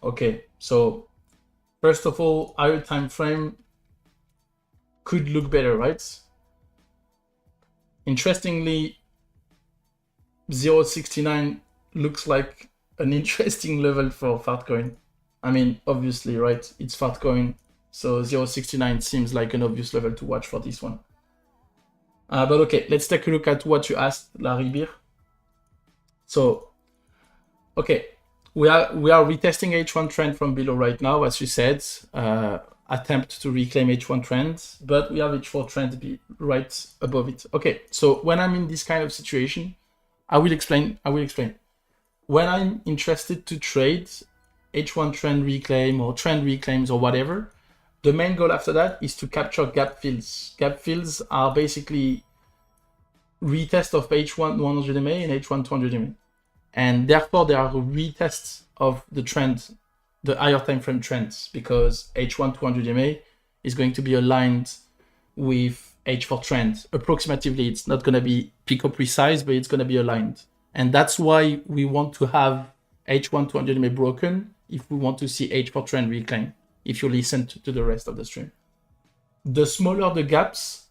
Okay, so first of all, higher time frame could look better, right? Interestingly, 0.69 looks like an interesting level for Fatcoin. I mean, obviously, right? It's Fatcoin, so 0.69 seems like an obvious level to watch for this one. But okay, let's take a look at what you asked, Larry Beer. So, okay, we are retesting H1 trend from below right now, as you said. Attempt to reclaim H1 trend, but we have H4 trend right above it. Okay, so when I'm in this kind of situation, I will explain. When I'm interested to trade H1 trend reclaim or trend reclaims or whatever, the main goal after that is to capture gap fills. Gap fills are basically retest of H1 100 MA and H1 200 MA. And therefore, they are retests of the trend, the higher time frame trends, because H1 200 MA is going to be aligned with H4 trend. Approximately, it's not going to be pico precise, but it's going to be aligned. And that's why we want to have H1 200 MA broken if we want to see H4 trend reclaim, if you listen to the rest of the stream. The smaller the gaps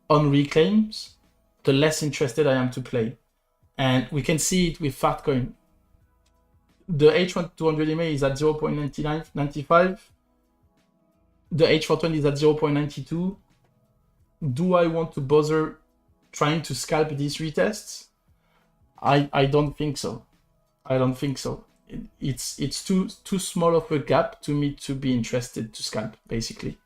on reclaims, the less interested I am to play. And we can see it with Fatcoin. The H1 200 MA is at 0.95. The H420 is at 0.92. do I want to bother trying to scalp these retests? I don't think so. I don't think so. It's too small of a gap to me to be interested to scalp, basically.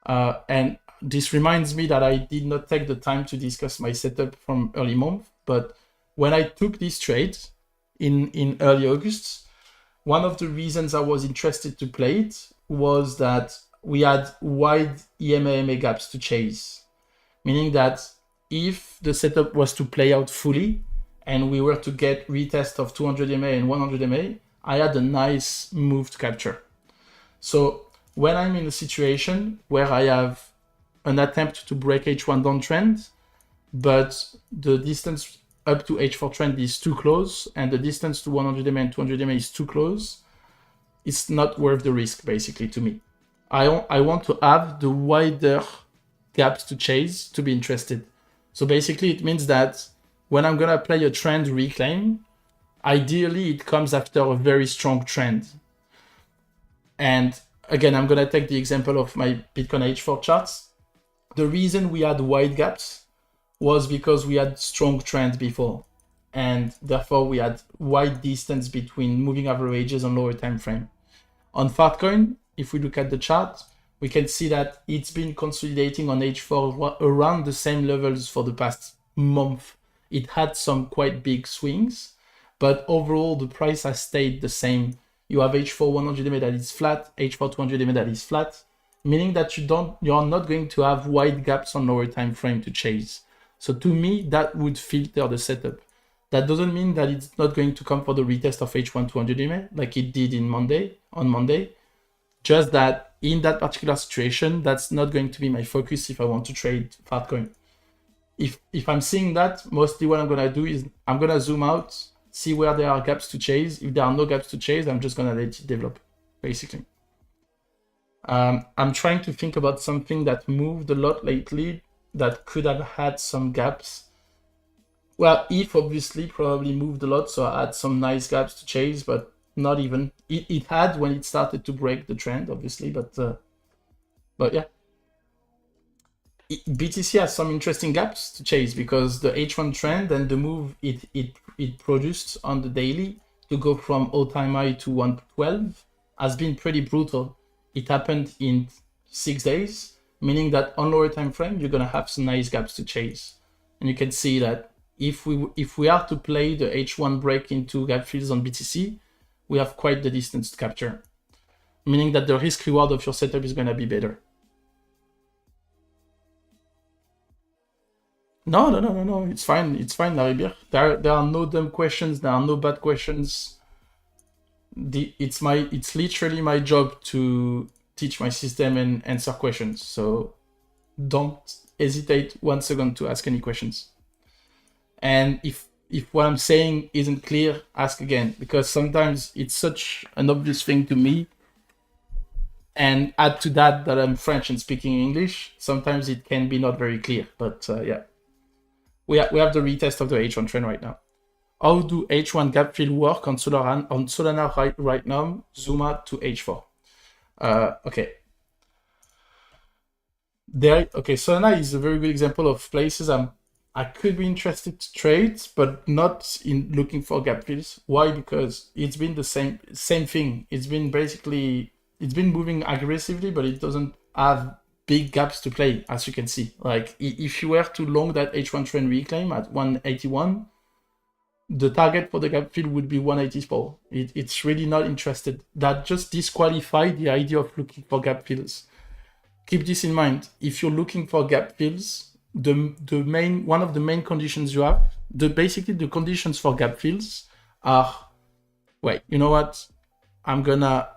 And this reminds me that I did not take the time to discuss my setup from early month, but when I took this trade in early August, one of the reasons I was interested to play it was that we had wide EMA gaps to chase, meaning that if the setup was to play out fully and we were to get retest of 200 MA and 100 MA, I had a nice move to capture. So when I'm in a situation where I have an attempt to break H1 downtrend, but the distance up to H4 trend is too close and the distance to 100 MA and 200 MA is too close, it's not worth the risk, basically, to me. I want to have the wider gaps to chase to be interested. So basically it means that when I'm gonna play a trend reclaim, ideally it comes after a very strong trend. And again, I'm gonna take the example of my Bitcoin H4 charts. The reason we had wide gaps was because we had strong trends before, and therefore we had wide distance between moving averages on lower time frame. On Fatcoin, if we look at the chart, we can see that it's been consolidating on H4 around the same levels for the past month. It had some quite big swings, but overall the price has stayed the same. You have H4 100 MA that is flat, H4 200 MA that is flat, meaning that you are not going to have wide gaps on lower time frame to chase. So to me, that would filter the setup. That doesn't mean that it's not going to come for the retest of H1 200 MA like it did on Monday. Just that in that particular situation, that's not going to be my focus if I want to trade Fatcoin. If I'm seeing that, mostly what I'm going to do is I'm going to zoom out, see where there are gaps to chase. If there are no gaps to chase, I'm just going to let it develop, basically. I'm trying to think about something that moved a lot lately that could have had some gaps. Well, ETH obviously probably moved a lot, so I had some nice gaps to chase, but not even. It had when it started to break the trend, obviously, but yeah. BTC has some interesting gaps to chase because the H1 trend and the move it produced on the daily to go from all-time high to 112 has been pretty brutal. It happened in 6 days, meaning that on lower time frame, you're going to have some nice gaps to chase. And you can see that if we are to play the H1 break into gap fills on BTC, we have quite the distance to capture, meaning that the risk reward of your setup is going to be better. No. It's fine, Naribir. There are no dumb questions. There are no bad questions. It's literally my job to teach my system and answer questions. So don't hesitate 1 second to ask any questions. And if what I'm saying isn't clear, ask again, because sometimes it's such an obvious thing to me. And add to that I'm French and speaking English, sometimes it can be not very clear. But yeah, we have the retest of the H1 trend right now. How do H1 gap fill work on Solana right now? Zoom out to H4. Okay. Solana is a very good example of places I could be interested to trade, but not in looking for gap fills. Why? Because it's been the same thing. It's been moving aggressively, but it doesn't have big gaps to play, as you can see. Like if you were to long that H1 trend reclaim at 181, the target for the gap fill would be 184. It's really not interested. That just disqualified the idea of looking for gap fills. Keep this in mind. If you're looking for gap fills, one of the main conditions you have, basically the conditions for gap fills are, wait, you know what? I'm gonna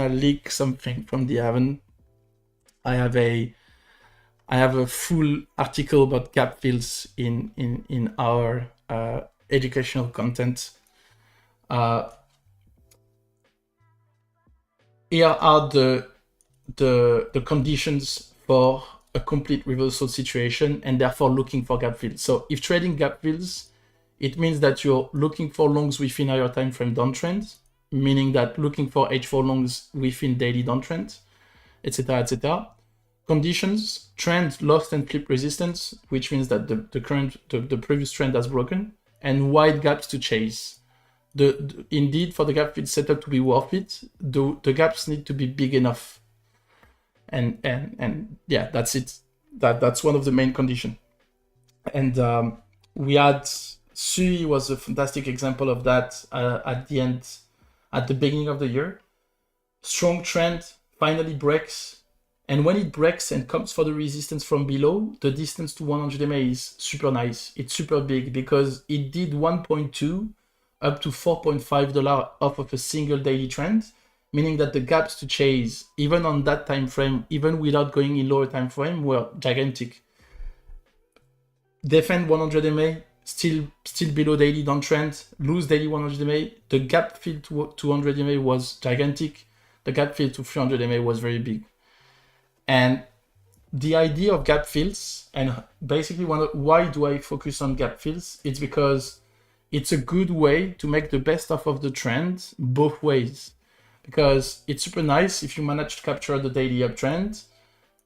leak something from the Haven. I have a full article about gap fills in our educational content. Here are the conditions for a complete reversal situation and therefore looking for gap fills. So if trading gap fills, it means that you're looking for longs within higher time frame downtrend, meaning that looking for H4 longs within daily downtrend, etc., etc. conditions, trend, lost and clip resistance, which means that the previous trend has broken, and wide gaps to chase. Indeed, for the gap fill setup to be worth it, the gaps need to be big enough. And yeah, that's it. That's one of the main conditions. And we had Sui was a fantastic example of that at the beginning of the year. Strong trend finally breaks, and when it breaks and comes for the resistance from below, the distance to 100 MA is super nice. It's super big because it did 1.2 up to $4.5 off of a single daily trend, meaning that the gaps to chase, even on that time frame, even without going in lower time frame, were gigantic. Defend 100 MA, still below daily downtrend, lose daily 100 MA. The gap fill to 200 MA was gigantic. The gap fill to 300 MA was very big. And the idea of gap fills, and basically why do I focus on gap fills? It's because it's a good way to make the best of the trend both ways. Because it's super nice if you manage to capture the daily uptrend,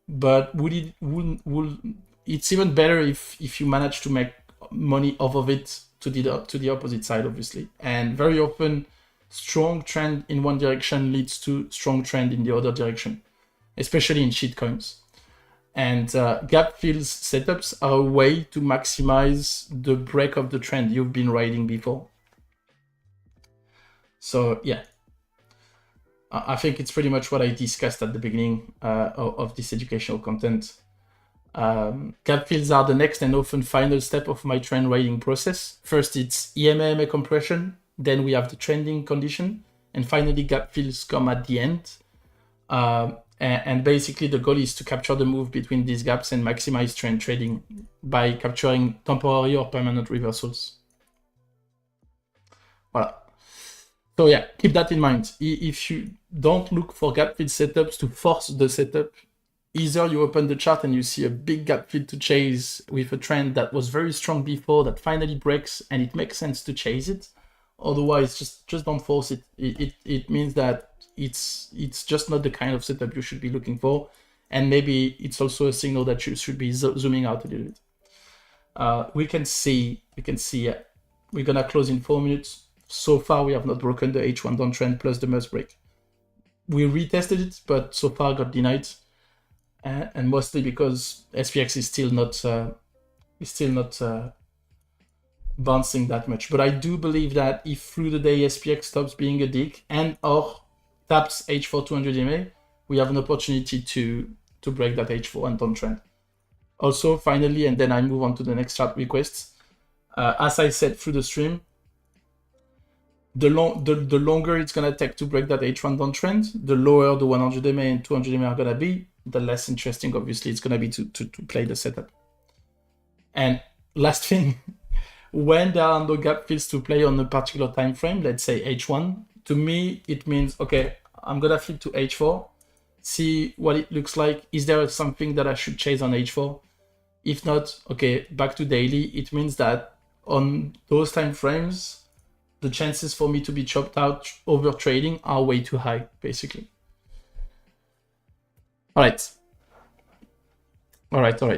but it's even better if you manage to make money off of it to the opposite side, obviously. And very often, strong trend in one direction leads to strong trend in the other direction, especially in shitcoins. And gap fills setups are a way to maximize the break of the trend you've been riding before. So yeah, I think it's pretty much what I discussed at the beginning of this educational content. Gap fills are the next and often final step of my trend riding process. First, it's EMA compression, then we have the trending condition, and finally gap fills come at the end. And basically the goal is to capture the move between these gaps and maximize trend trading by capturing temporary or permanent reversals. Voilà. So yeah, keep that in mind. If you don't look for gap fill setups to force the setup, either you open the chart and you see a big gap fill to chase with a trend that was very strong before that finally breaks and it makes sense to chase it. Otherwise, just don't force it. It means that it's just not the kind of setup you should be looking for, and maybe it's also a signal that you should be zooming out a little bit. We can see. We're gonna close in 4 minutes. So far, we have not broken the H1 downtrend plus the must break. We retested it, but so far got denied, and mostly because SPX is still not bouncing that much. But I do believe that if through the day SPX stops being a dick and or taps H4 200 MA, we have an opportunity to break that H4 and downtrend. Also, finally, and then I move on to the next chart requests. As I said through the stream, the longer it's gonna take to break that H1 downtrend, the lower the 100 MA and 200 MA are gonna be, the less interesting, obviously, it's gonna be to play the setup. And last thing, when there are no gap fills to play on a particular time frame, let's say H1, to me it means, okay, I'm gonna flip to H4, see what it looks like. Is there something that I should chase on H4? If not, okay, back to daily. It means that on those time frames, the chances for me to be chopped out over trading are way too high, basically. All right.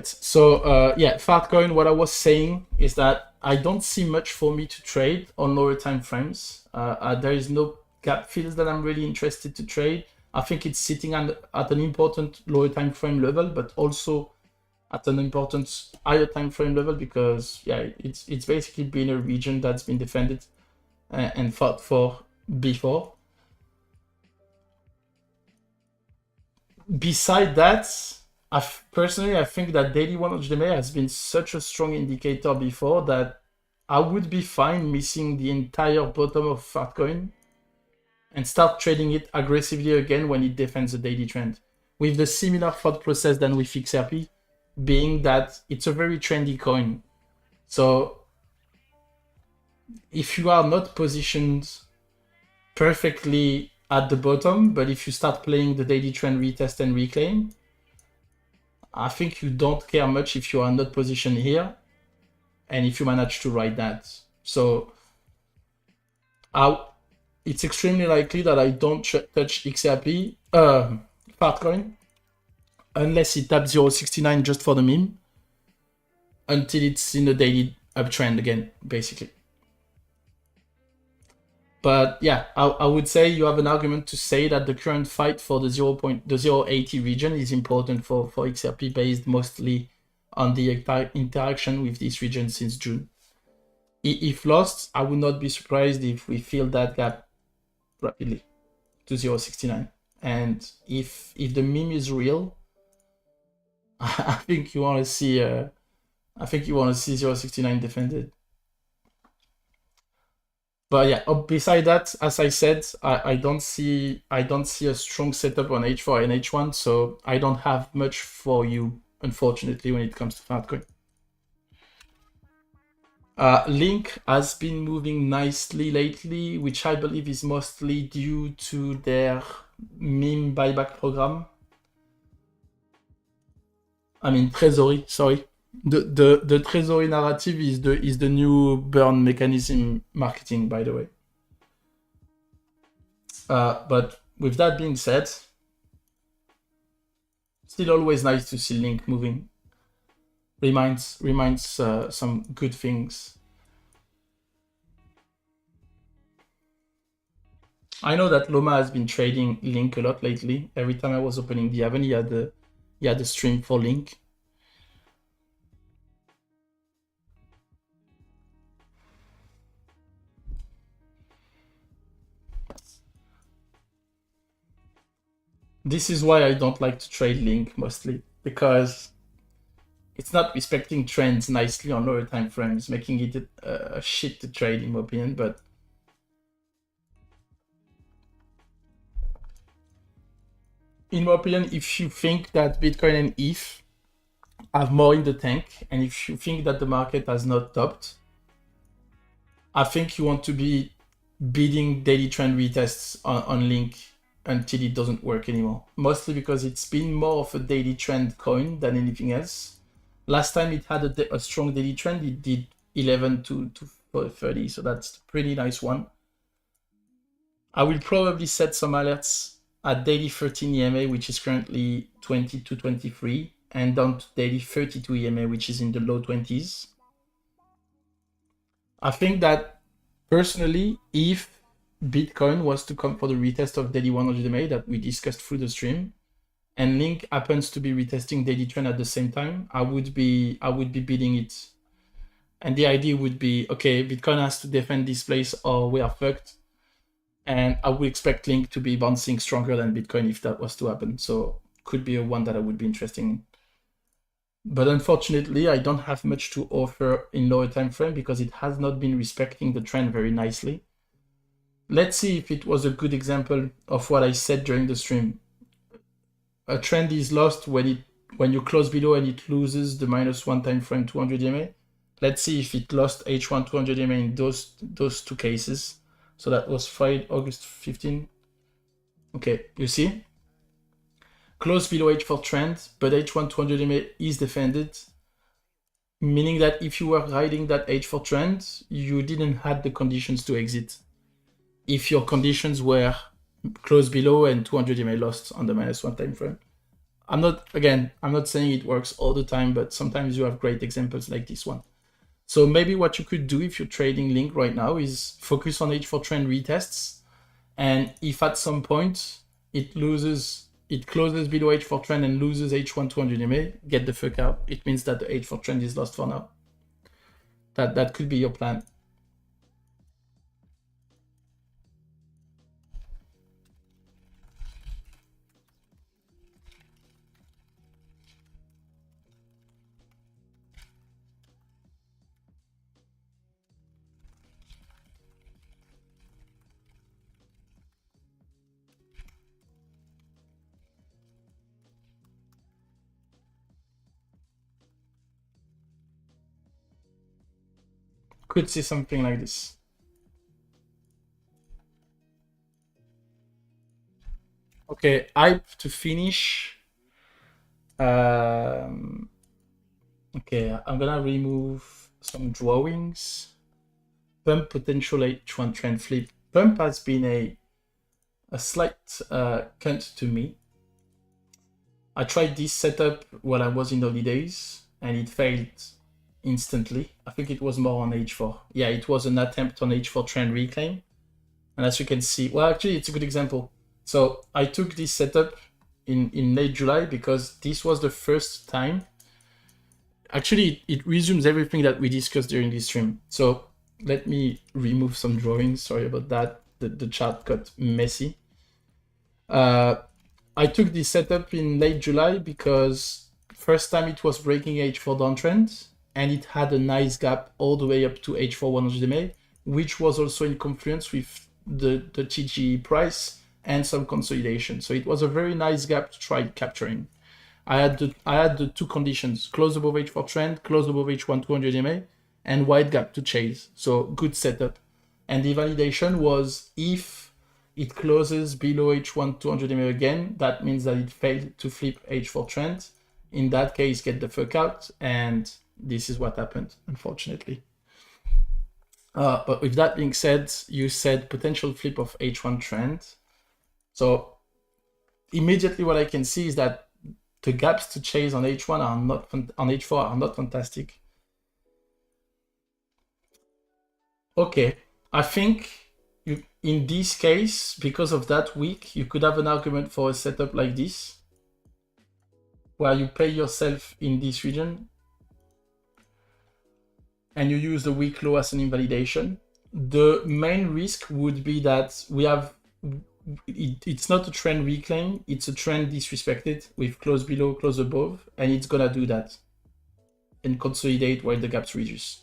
So yeah, Fatcoin, what I was saying is that I don't see much for me to trade on lower time frames. There is no gap fills that I'm really interested to trade. I think it's sitting at an important lower time frame level, but also at an important higher time frame level, because yeah, it's basically been a region that's been defended and fought for before. Beside that, personally, I think that daily 100 MA has been such a strong indicator before that I would be fine missing the entire bottom of Fatcoin and start trading it aggressively again when it defends the daily trend, with the similar thought process than with XRP, being that it's a very trendy coin. So if you are not positioned perfectly at the bottom, but if you start playing the daily trend retest and reclaim, I think you don't care much if you are not positioned here and if you manage to ride that. So it's extremely likely that I don't touch XRP, Fatcoin. unless it taps 0.69 just for the meme, until it's in a daily uptrend again, basically. But yeah, I would say you have an argument to say that the current fight for the 0.80 region is important for XRP, based mostly on the interaction with this region since June. If lost, I would not be surprised if we fill that gap rapidly to 0.69. And if the meme is real, I think you want to see 0.69 defended. But yeah, beside that, as I said, I don't see a strong setup on H4 and H1, so I don't have much for you, unfortunately, when it comes to Fatcoin. Link has been moving nicely lately, which I believe is mostly due to their meme buyback program. I mean, Treasury, sorry. The Treasury narrative is the new burn mechanism marketing, by the way. But with that being said, still always nice to see Link moving. Reminds some good things. I know that Loma has been trading Link a lot lately. Every time I was opening the Haven, he had the stream for Link. This is why I don't like to trade Link mostly, because it's not respecting trends nicely on lower time frames, making it a shit to trade, in my opinion. But in my opinion, if you think that Bitcoin and ETH have more in the tank, and if you think that the market has not topped, I think you want to be bidding daily trend retests on Link until it doesn't work anymore. Mostly because it's been more of a daily trend coin than anything else. Last time it had a strong daily trend, it did 11 to 30, so that's a pretty nice one. I will probably set some alerts at daily 13 EMA, which is currently 20 to 23, and down to daily 32 EMA, which is in the low 20s. I think that personally, if Bitcoin was to come for the retest of daily 100 EMA that we discussed through the stream, and Link happens to be retesting daily trend at the same time, I would be bidding it. And the idea would be, okay, Bitcoin has to defend this place or we are fucked. And I would expect Link to be bouncing stronger than Bitcoin if that was to happen. So could be a one that I would be interested in. But unfortunately, I don't have much to offer in lower time frame because it has not been respecting the trend very nicely. Let's see if it was a good example of what I said during the stream. A trend is lost when you close below and it loses the -1 time frame 200 EMA. Let's see if it lost H1 200 EMA in those two cases. So that was Friday, August 15. Okay, you see? Close below H4 trend, but H1 200 EMA is defended, meaning that if you were riding that H4 trend, you didn't have the conditions to exit. If your conditions were close below and 200 EMA lost on the -1 time frame. I'm not saying it works all the time, but sometimes you have great examples like this one. So maybe what you could do if you're trading Link right now is focus on H4 trend retests. And if at some point it closes below H4 trend and loses H1 200 EMA, get the fuck out. It means that the H4 trend is lost for now. That could be your plan. Could see something like this. Okay, hype to finish. Okay, I'm gonna remove some drawings. Pump potential H1 trend flip. Pump has been a slight cunt to me. I tried this setup while I was in holidays and it failed instantly. I think it was more on H4. Yeah, it was an attempt on H4 trend reclaim. And as you can see, well, actually, it's a good example. So I took this setup in late July because this was the first time. Actually, it resumes everything that we discussed during this stream. So let me remove some drawings. Sorry about that. The chart got messy. I took this setup in late July because first time it was breaking H4 downtrend and it had a nice gap all the way up to H4 100 MA, which was also in confluence with the TGE price and some consolidation. So it was a very nice gap to try capturing. I had the two conditions: close above H4 trend, close above H1 200 MA, and wide gap to chase. So good setup. And the validation was if it closes below H1 200 MA again, that means that it failed to flip H4 trend. In that case, get the fuck out. And this is what happened, unfortunately. But with that being said, you said potential flip of H1 trend. So immediately what I can see is that the gaps to chase on H1 are not on H4 are not fantastic. Okay, I think in this case, because of that week, you could have an argument for a setup like this, where you pay yourself in this region and you use the week low as an invalidation. The main risk would be that we have, it's not a trend reclaim, it's a trend disrespected with close below, close above, and it's gonna do that and consolidate while the gaps reduce.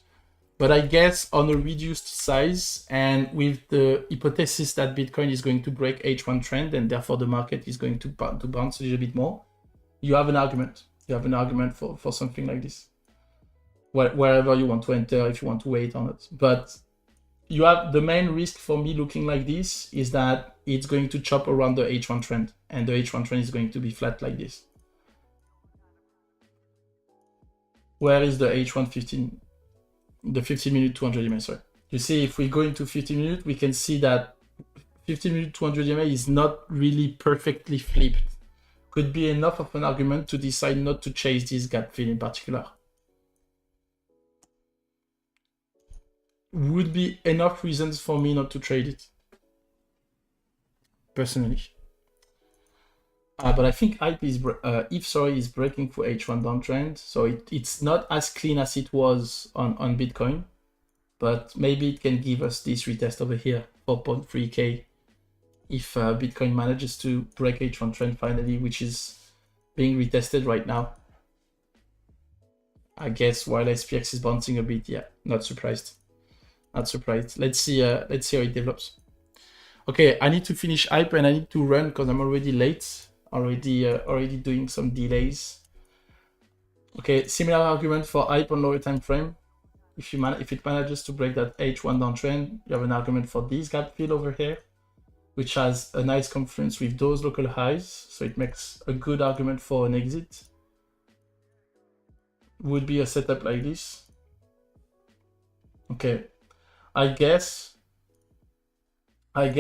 But I guess on a reduced size and with the hypothesis that Bitcoin is going to break H1 trend and therefore the market is going to bounce a little bit more, you have an argument. You have an argument for something like this. Wherever you want to enter, if you want to wait on it. But you have the main risk for me looking like this is that it's going to chop around the H1 trend and the H1 trend is going to be flat like this. Where is the H1 15? The 15-minute 200 EMA, sorry. You see, if we go into 15-minute, we can see that 15-minute 200 EMA is not really perfectly flipped. Could be enough of an argument to decide not to chase this gap fill in particular. Would be enough reasons for me not to trade it, personally. But I think ETH is breaking for H1 downtrend, so it's not as clean as it was on Bitcoin, but maybe it can give us this retest over here, 4.3K, if Bitcoin manages to break H1 trend finally, which is being retested right now. I guess while SPX is bouncing a bit, yeah, not surprised. Not surprised. Let's see how it develops. Okay, I need to finish hype and I need to run because I'm already late. Already doing some delays. Okay, similar argument for hype on lower time frame. If it manages to break that H1 downtrend, you have an argument for this gap fill over here, which has a nice confluence with those local highs. So it makes a good argument for an exit. Would be a setup like this. Okay, I guess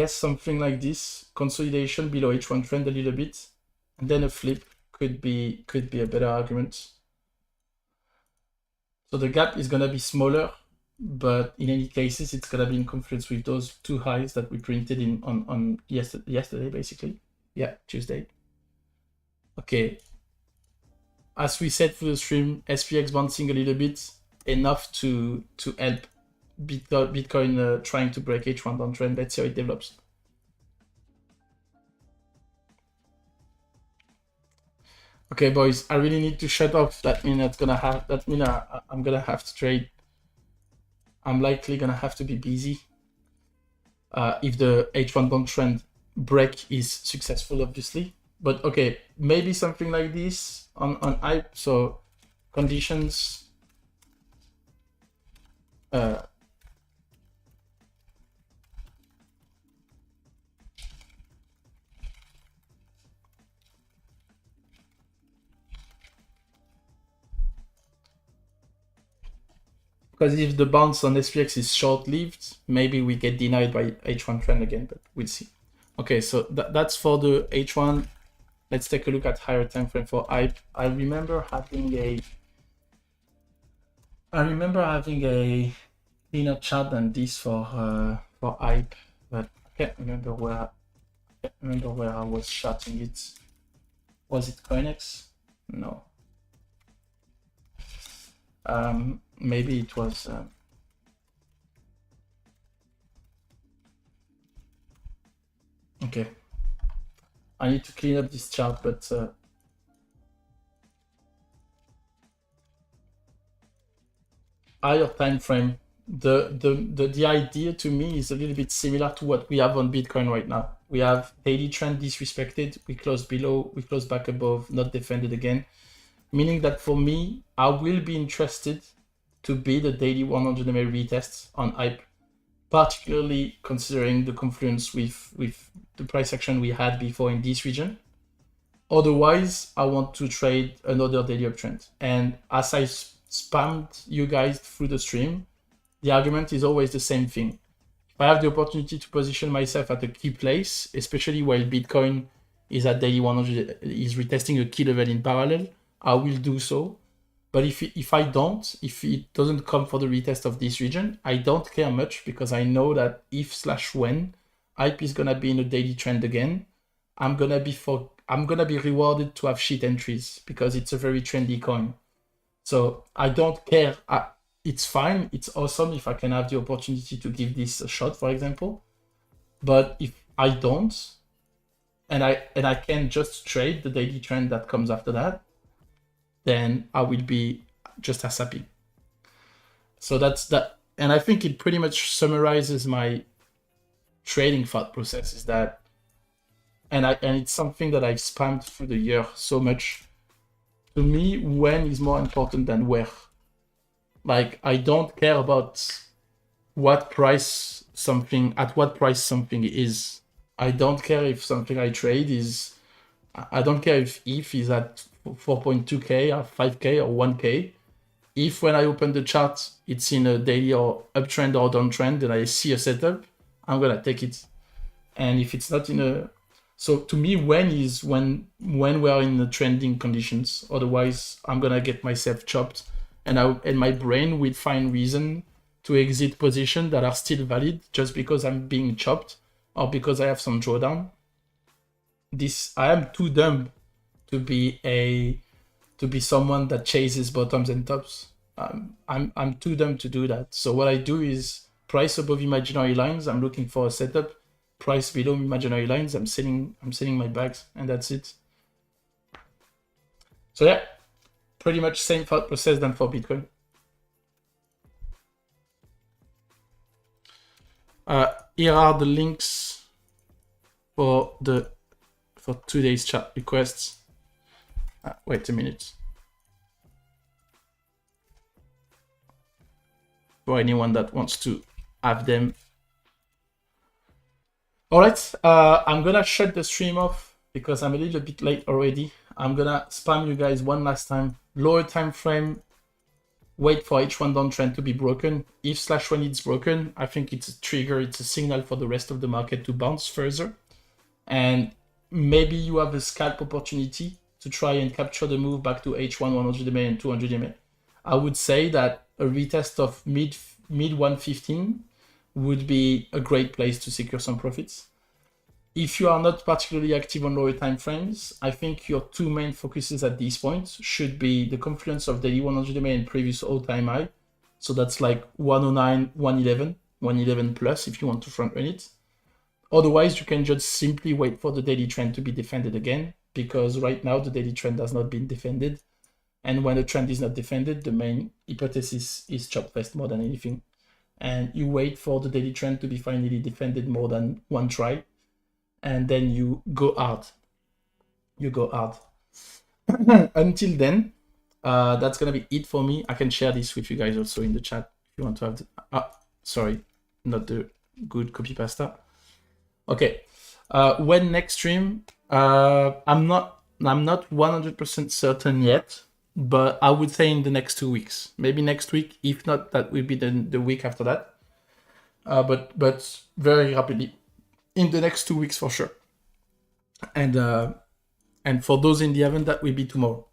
something like this, consolidation below H1 trend a little bit, and then a flip could be a better argument. So the gap is gonna be smaller, but in any cases, it's gonna be in confluence with those two highs that we printed on yesterday, basically. Yeah, Tuesday. Okay. As we said for the stream, SPX bouncing a little bit, enough to help Bitcoin trying to break H1 downtrend. Let's see how it develops. Okay, boys, I really need to shut off. That means I'm gonna have to trade. I'm likely gonna have to be busy. If the H1 downtrend break is successful, obviously. But okay, maybe something like this on hype. So conditions. Because if the bounce on SPX is short-lived, maybe we get denied by H1 trend again, but we'll see. Okay, so that's for the H1. Let's take a look at higher time frame for hype. I remember having a cleaner chart than this for hype, but I can't remember where I was charting it. Was it Coinex? No. Maybe it was. Okay. I need to clean up this chart, but higher time frame. The idea to me is a little bit similar to what we have on Bitcoin right now. We have daily trend disrespected. We close below. We close back above. Not defended again. Meaning that for me, I will be interested to be the daily 100 MA retest on hype, particularly considering the confluence with the price action we had before in this region. Otherwise, I want to trade another daily uptrend. And as I spammed you guys through the stream, the argument is always the same thing. If I have the opportunity to position myself at a key place, especially while Bitcoin is at daily 100, is retesting a key level in parallel, I will do so. But if I don't, if it doesn't come for the retest of this region, I don't care much, because I know that if/when hype is gonna be in a daily trend again, I'm gonna be rewarded to have shit entries, because it's a very trendy coin. So I don't care. It's fine. It's awesome if I can have the opportunity to give this a shot, for example. But if I don't, and I can just trade the daily trend that comes after that, then I will be just as happy. So that's that. And I think it pretty much summarizes my trading thought process, is that, and it's something that I've spammed through the year so much. To me, when is more important than where. Like, I don't care about at what price something is. I don't care if something I trade is, I don't care if ETH is at 4.2K or 5K or 1K. If when I open the chart, it's in a daily or uptrend or downtrend, and I see a setup, I'm gonna take it. And if it's not in a, so to me, when is when we're in the trending conditions. Otherwise, I'm gonna get myself chopped, and my brain will find reason to exit positions that are still valid just because I'm being chopped or because I have some drawdown. I am too dumb to be someone that chases bottoms and tops. I'm too dumb to do that. So what I do is price above imaginary lines, I'm looking for a setup. Price below imaginary lines, I'm selling my bags, and that's it. So yeah, pretty much same thought process than for Bitcoin. Here are the links for today's chat requests. Wait a minute. For anyone that wants to have them. All right, I'm gonna shut the stream off because I'm a little bit late already. I'm gonna spam you guys one last time. Lower time frame, wait for H1 downtrend to be broken. If/when it's broken, I think it's a trigger, it's a signal for the rest of the market to bounce further. And maybe you have a scalp opportunity to try and capture the move back to H1 100 MA and 200 MA. I would say that a retest of mid 115 would be a great place to secure some profits. If you are not particularly active on lower time frames, I think your two main focuses at this point should be the confluence of daily 100 MA and previous all-time high. So that's like 109, 111, 111 plus if you want to front run it. Otherwise, you can just simply wait for the daily trend to be defended again, because right now the daily trend has not been defended. And when the trend is not defended, the main hypothesis is chop fest more than anything. And you wait for the daily trend to be finally defended more than one try, and then you go hard. Until then, that's gonna be it for me. I can share this with you guys also in the chat if you want to have sorry, not the good copy pasta. Okay, when next stream, I'm not 100% certain yet, but I would say in the next 2 weeks, maybe next week. If not, that will be the week after that. But very rapidly in the next 2 weeks for sure. And And for those in the event, that will be tomorrow.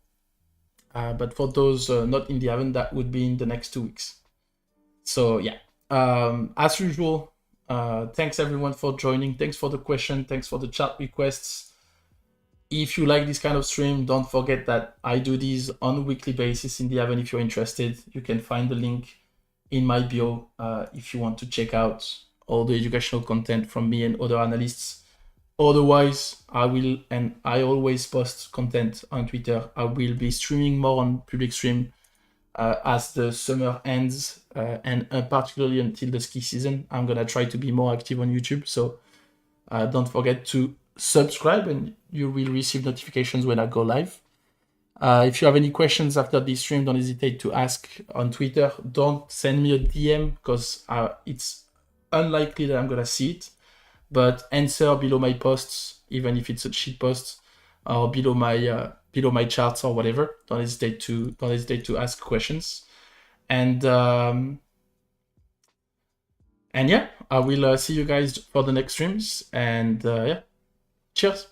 But for those not in the event, that would be in the next 2 weeks. So yeah, as usual, thanks everyone for joining. Thanks for the question. Thanks for the chat requests. If you like this kind of stream, don't forget that I do these on a weekly basis in the event. If you're interested, you can find the link in my bio if you want to check out all the educational content from me and other analysts. Otherwise, I always post content on Twitter. I will be streaming more on public stream as the summer ends, and particularly until the ski season. I'm gonna try to be more active on YouTube. So don't forget to subscribe, and you will receive notifications when I go live. If you have any questions after this stream, don't hesitate to ask on Twitter. Don't send me a DM because it's unlikely that I'm gonna see it. But answer below my posts, even if it's a cheat post, or below my charts or whatever. Don't hesitate to ask questions. And yeah, I will see you guys for the next streams. And yeah, cheers.